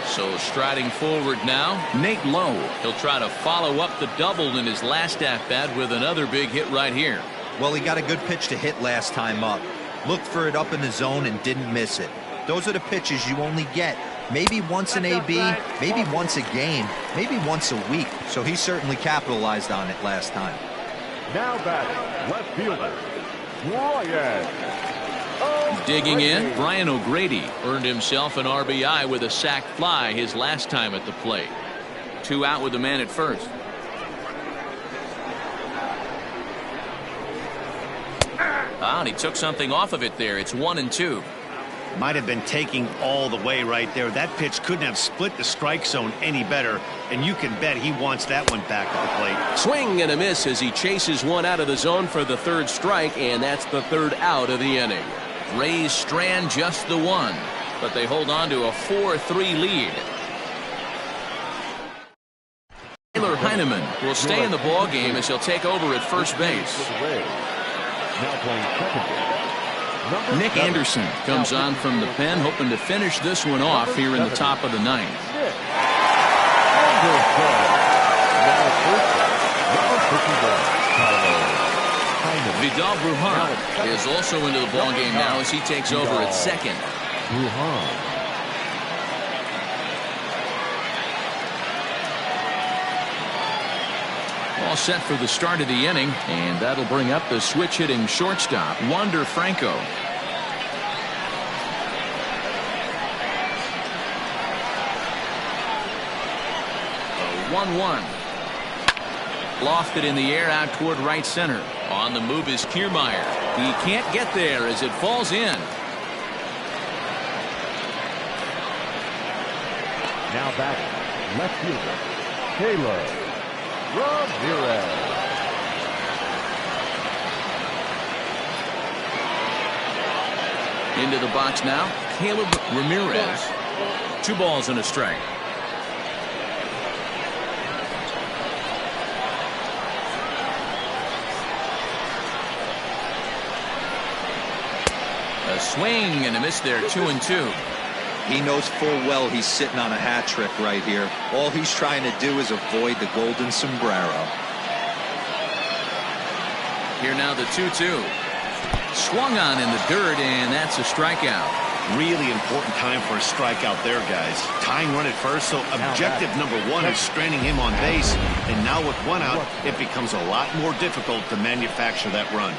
So striding forward now, Nate Lowe. He'll try to follow up the double in his last at-bat with another big hit right here. Well, he got a good pitch to hit last time up. Looked for it up in the zone and didn't miss it. Those are the pitches you only get maybe once in AB, maybe once a game, maybe once a week. So he certainly capitalized on it last time. Now batting, left fielder, Brian. Digging in, Brian O'Grady earned himself an RBI with a sac fly his last time at the plate. 2 out with the man at first. And he took something off of it there. It's 1-2. Might have been taking all the way right there. That pitch couldn't have split the strike zone any better, and you can bet he wants that one back at the plate. Swing and a miss as he chases one out of the zone for the 3rd strike, and that's the 3rd out of the inning. Rays strand just the 1, but they hold on to a 4-3 lead. Taylor Heineman will stay in the ball game as he'll take over at first base. Now playing second base. Nick Anderson comes on from the pen, hoping to finish this one off here in the top of the 9th. Vidal Brujan is also into the ball game now as he takes over at second. All set for the start of the inning, and that'll bring up the switch-hitting shortstop, Wander Franco. A 1-1. Lofted in the air out toward right center. On the move is Kiermaier. He can't get there as it falls in. Now batting, left fielder, Caleb Ramirez. Into the box now, Caleb Ramirez. 2 balls and a strike. A swing and a miss there, 2-2. He knows full well he's sitting on a hat trick right here. All he's trying to do is avoid the golden sombrero. Here now the 2-2. Swung on in the dirt, and that's a strikeout. Really important time for a strikeout there, guys. Tying run at first, so objective number 1 is stranding him on base. And now with 1 out, it becomes a lot more difficult to manufacture that run.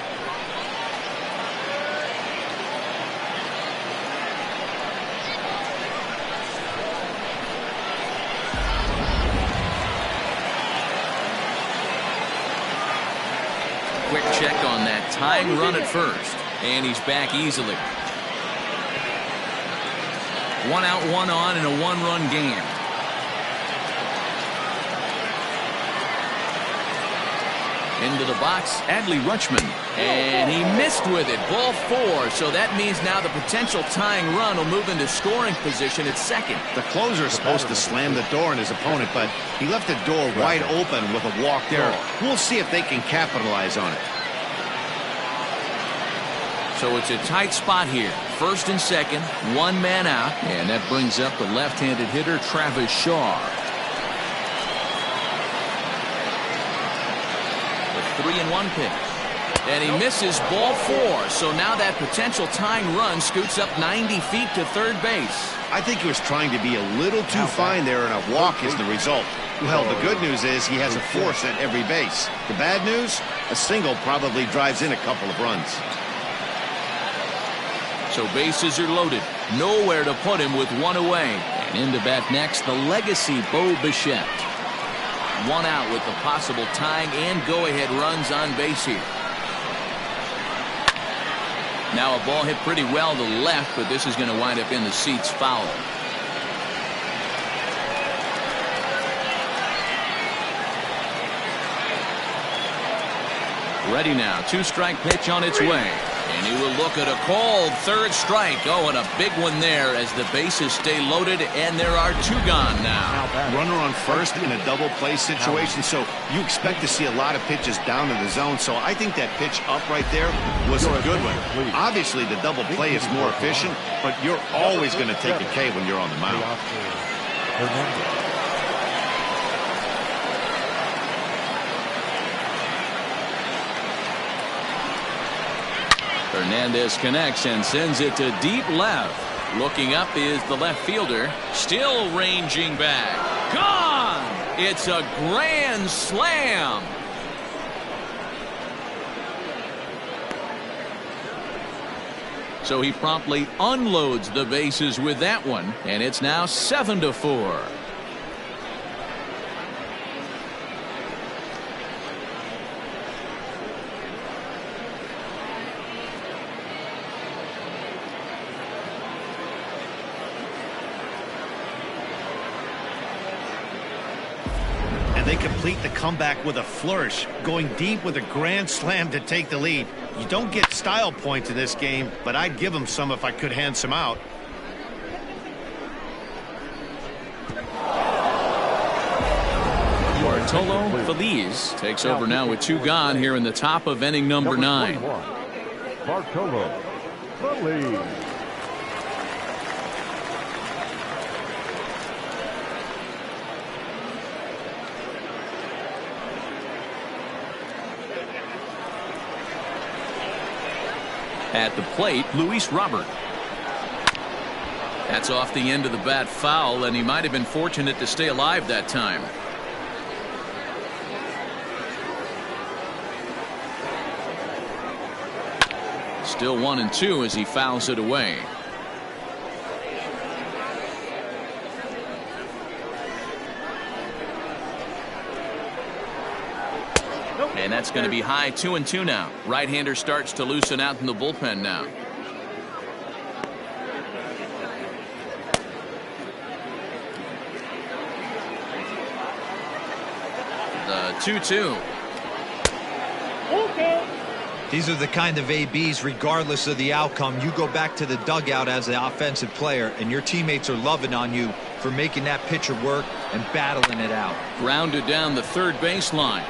Quick check on that tying run at first, and he's back easily. 1 out, 1 on in a 1-run game. Into the box, Adley Rutschman, and he missed with it. Ball 4, so that means now the potential tying run will move into scoring position at second. The closer is supposed to slam the door on his opponent, but he left the door wide open with a walk there. We'll see if they can capitalize on it. So it's a tight spot here. First and second, 1 man out, and that brings up the left-handed hitter, Travis Shaw. The 3-1 pitch. And he misses ball 4. So now that potential tying run scoots up 90 feet to third base. I think he was trying to be a little too fine there, and a walk is the result. Well, the good news is he has a force at every base. The bad news, a single probably drives in a couple of runs. So bases are loaded. Nowhere to put him with one away. And in to bat next, the legacy Bo Bichette. One out with the possible tying and go-ahead runs on base here. Now a ball hit pretty well to the left, but this is going to wind up in the seats foul. Ready now. 2-strike pitch on its way. And he will look at a called third strike. Oh, and a big one there as the bases stay loaded, and there are 2 gone now. Runner on first in a double play situation, so you expect to see a lot of pitches down in the zone. So I think that pitch up right there was a good one. Obviously, the double play is more efficient, but you're always going to take a K when you're on the mound. Hernandez connects and sends it to deep left. Looking up is the left fielder. Still ranging back. Gone! It's a grand slam. So he promptly unloads the bases with that one, and it's now 7-4. They complete the comeback with a flourish, going deep with a grand slam to take the lead. You don't get style points in this game, but I'd give them some if I could hand some out. Bartolo Feliz takes over now with 2 gone here in the top of inning number 9. Bartolo Feliz. At the plate, Luis Robert. That's off the end of the bat foul, and he might have been fortunate to stay alive that time. Still 1-2 as he fouls it away. And that's going to be high. 2-2 now. Right-hander starts to loosen out in the bullpen now. The 2-2. These are the kind of ABs, regardless of the outcome, you go back to the dugout as the offensive player, and your teammates are loving on you for making that pitcher work and battling it out. Grounded down the third baseline.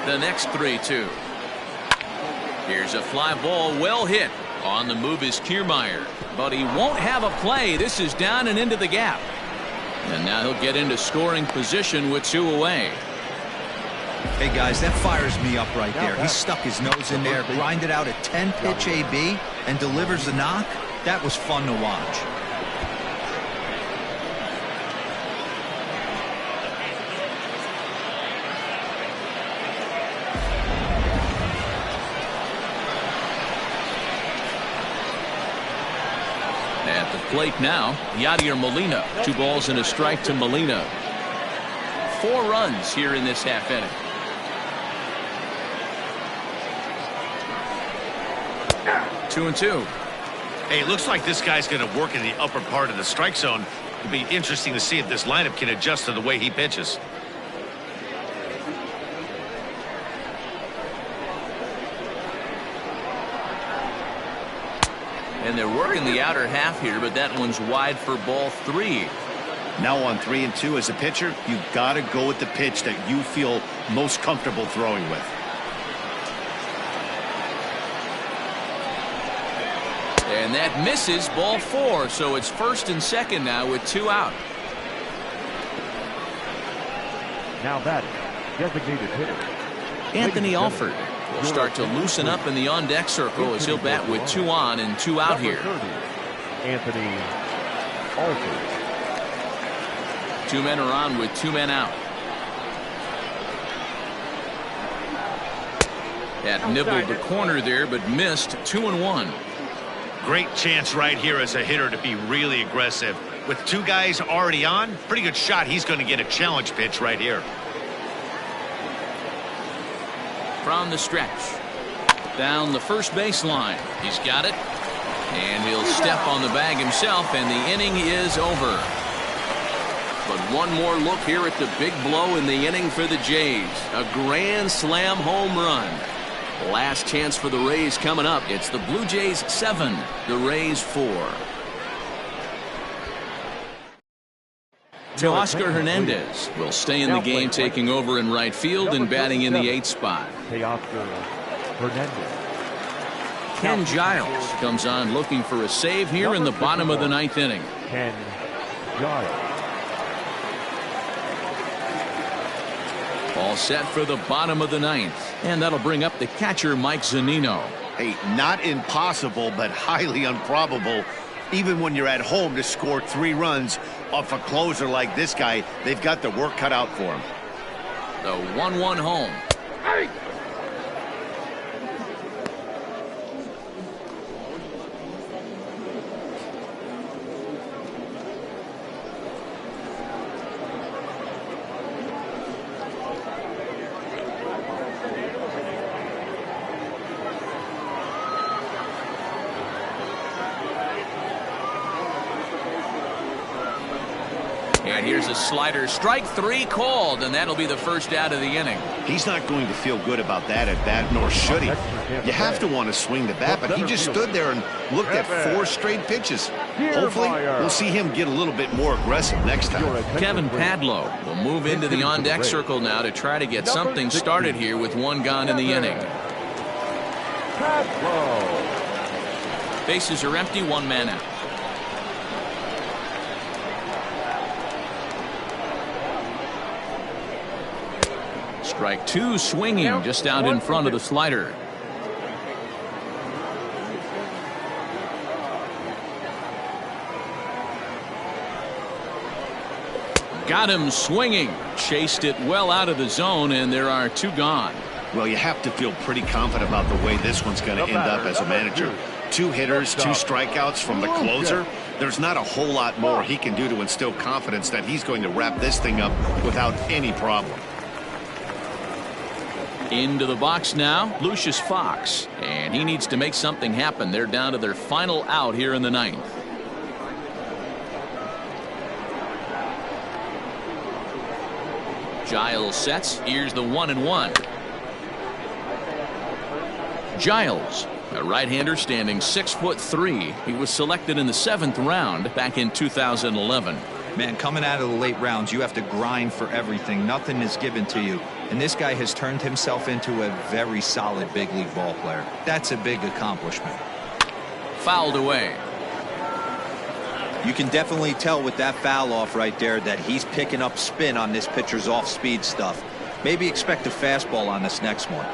The next 3-2. Here's a fly ball, well hit. On the move is Kiermaier, but he won't have a play. This is down and into the gap. And now he'll get into scoring position with 2 away. Hey guys, that fires me up right there. He stuck his nose in there, grinded out a 10-pitch AB, and delivers the knock. That was fun to watch. At the plate now, Yadier Molina. 2 balls and a strike to Molina. 4 runs here in this half inning. Two and two. Hey, it looks like this guy's going to work in the upper part of the strike zone. It'll be interesting to see if this lineup can adjust to the way he pitches. And they're working the outer half here, but that one's wide for ball 3. Now on 3-2 as a pitcher, you've got to go with the pitch that you feel most comfortable throwing with. And that misses ball 4, so it's first and second now with 2 out. Now batting, designated hitter, Anthony Alford will start to loosen up in the on-deck circle as he'll bat with 2 on and 2 out here. 30, Anthony Alford. 2 men are on with 2 men out. That nibbled the corner there, but missed. 2-1. Great chance right here as a hitter to be really aggressive. With 2 guys already on, pretty good shot. He's going to get a challenge pitch right here. From the stretch. Down the first baseline. He's got it. And he'll step on the bag himself, and the inning is over. But one more look here at the big blow in the inning for the Jays. A grand slam home run. Last chance for the Rays coming up. It's the Blue Jays 7, the Rays 4. Teoscar Hernandez will stay in the game, taking over in right field and batting in the 8th spot. Teoscar Hernandez. Ken Giles comes on looking for a save here in the bottom of the 9th inning. Ken Giles. All set for the bottom of the 9th. And that'll bring up the catcher, Mike Zunino. Hey, not impossible, but highly improbable. Even when you're at home to score 3 runs off a closer like this guy, they've got the work cut out for him. The 1-1 home. And here's a slider, strike 3 called, and that'll be the first out of the inning. He's not going to feel good about that at bat, nor should he. You have to want to swing the bat, but he just stood there and looked at 4 straight pitches. Hopefully, we'll see him get a little bit more aggressive next time. Kevin Padlo will move into the on-deck circle now to try to get something started here with 1 gone in the inning. Bases are empty, 1 man out. Strike 2 swinging just out in front of the slider. Got him swinging. Chased it well out of the zone, and there are 2 gone. Well, you have to feel pretty confident about the way this one's going to end up as a manager. 2 hitters, 2 strikeouts from the closer. There's not a whole lot more he can do to instill confidence that he's going to wrap this thing up without any problem. Into the box now, Lucius Fox, and he needs to make something happen. They're down to their final out here in the 9th. Giles sets. Here's the 1-1. Giles, a right-hander standing 6'3". He was selected in the 7th round back in 2011. Man, coming out of the late rounds, you have to grind for everything. Nothing is given to you. And this guy has turned himself into a very solid big league ball player. That's a big accomplishment. Fouled away. You can definitely tell with that foul off right there that he's picking up spin on this pitcher's off-speed stuff. Maybe expect a fastball on this next one.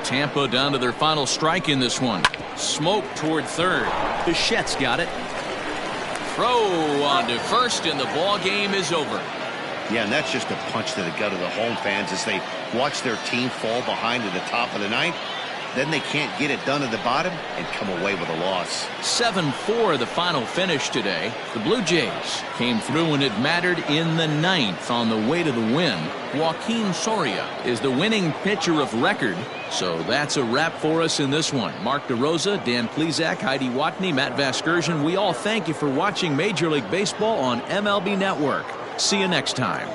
Tampa down to their final strike in this one. Smoke toward third. Bichette's got it. Throw on to first, and the ball game is over. Yeah, and that's just a punch to the gut of the home fans as they watch their team fall behind at the top of the 9th. Then they can't get it done at the bottom and come away with a loss. 7-4 the final finish today. The Blue Jays came through when it mattered in the 9th on the way to the win. Joaquin Soria is the winning pitcher of record. So that's a wrap for us in this one. Mark DeRosa, Dan Plesac, Heidi Watney, Matt Vasgersian. We all thank you for watching Major League Baseball on MLB Network. See you next time.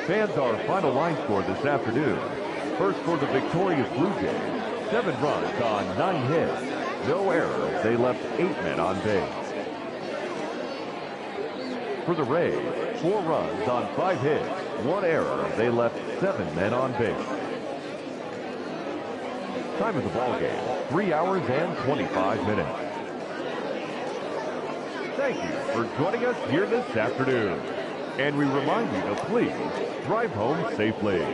Fans, our final line score this afternoon. First for the victorious Blue Jays, 7 runs on 9 hits. No errors. They left 8 men on base. For the Rays, 4 runs on 5 hits. 1 error. They left 7 men on base. Time of the ball game, 3 hours and 25 minutes. Thank you for joining us here this afternoon. And we remind you to please drive home safely.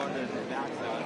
going to the backside.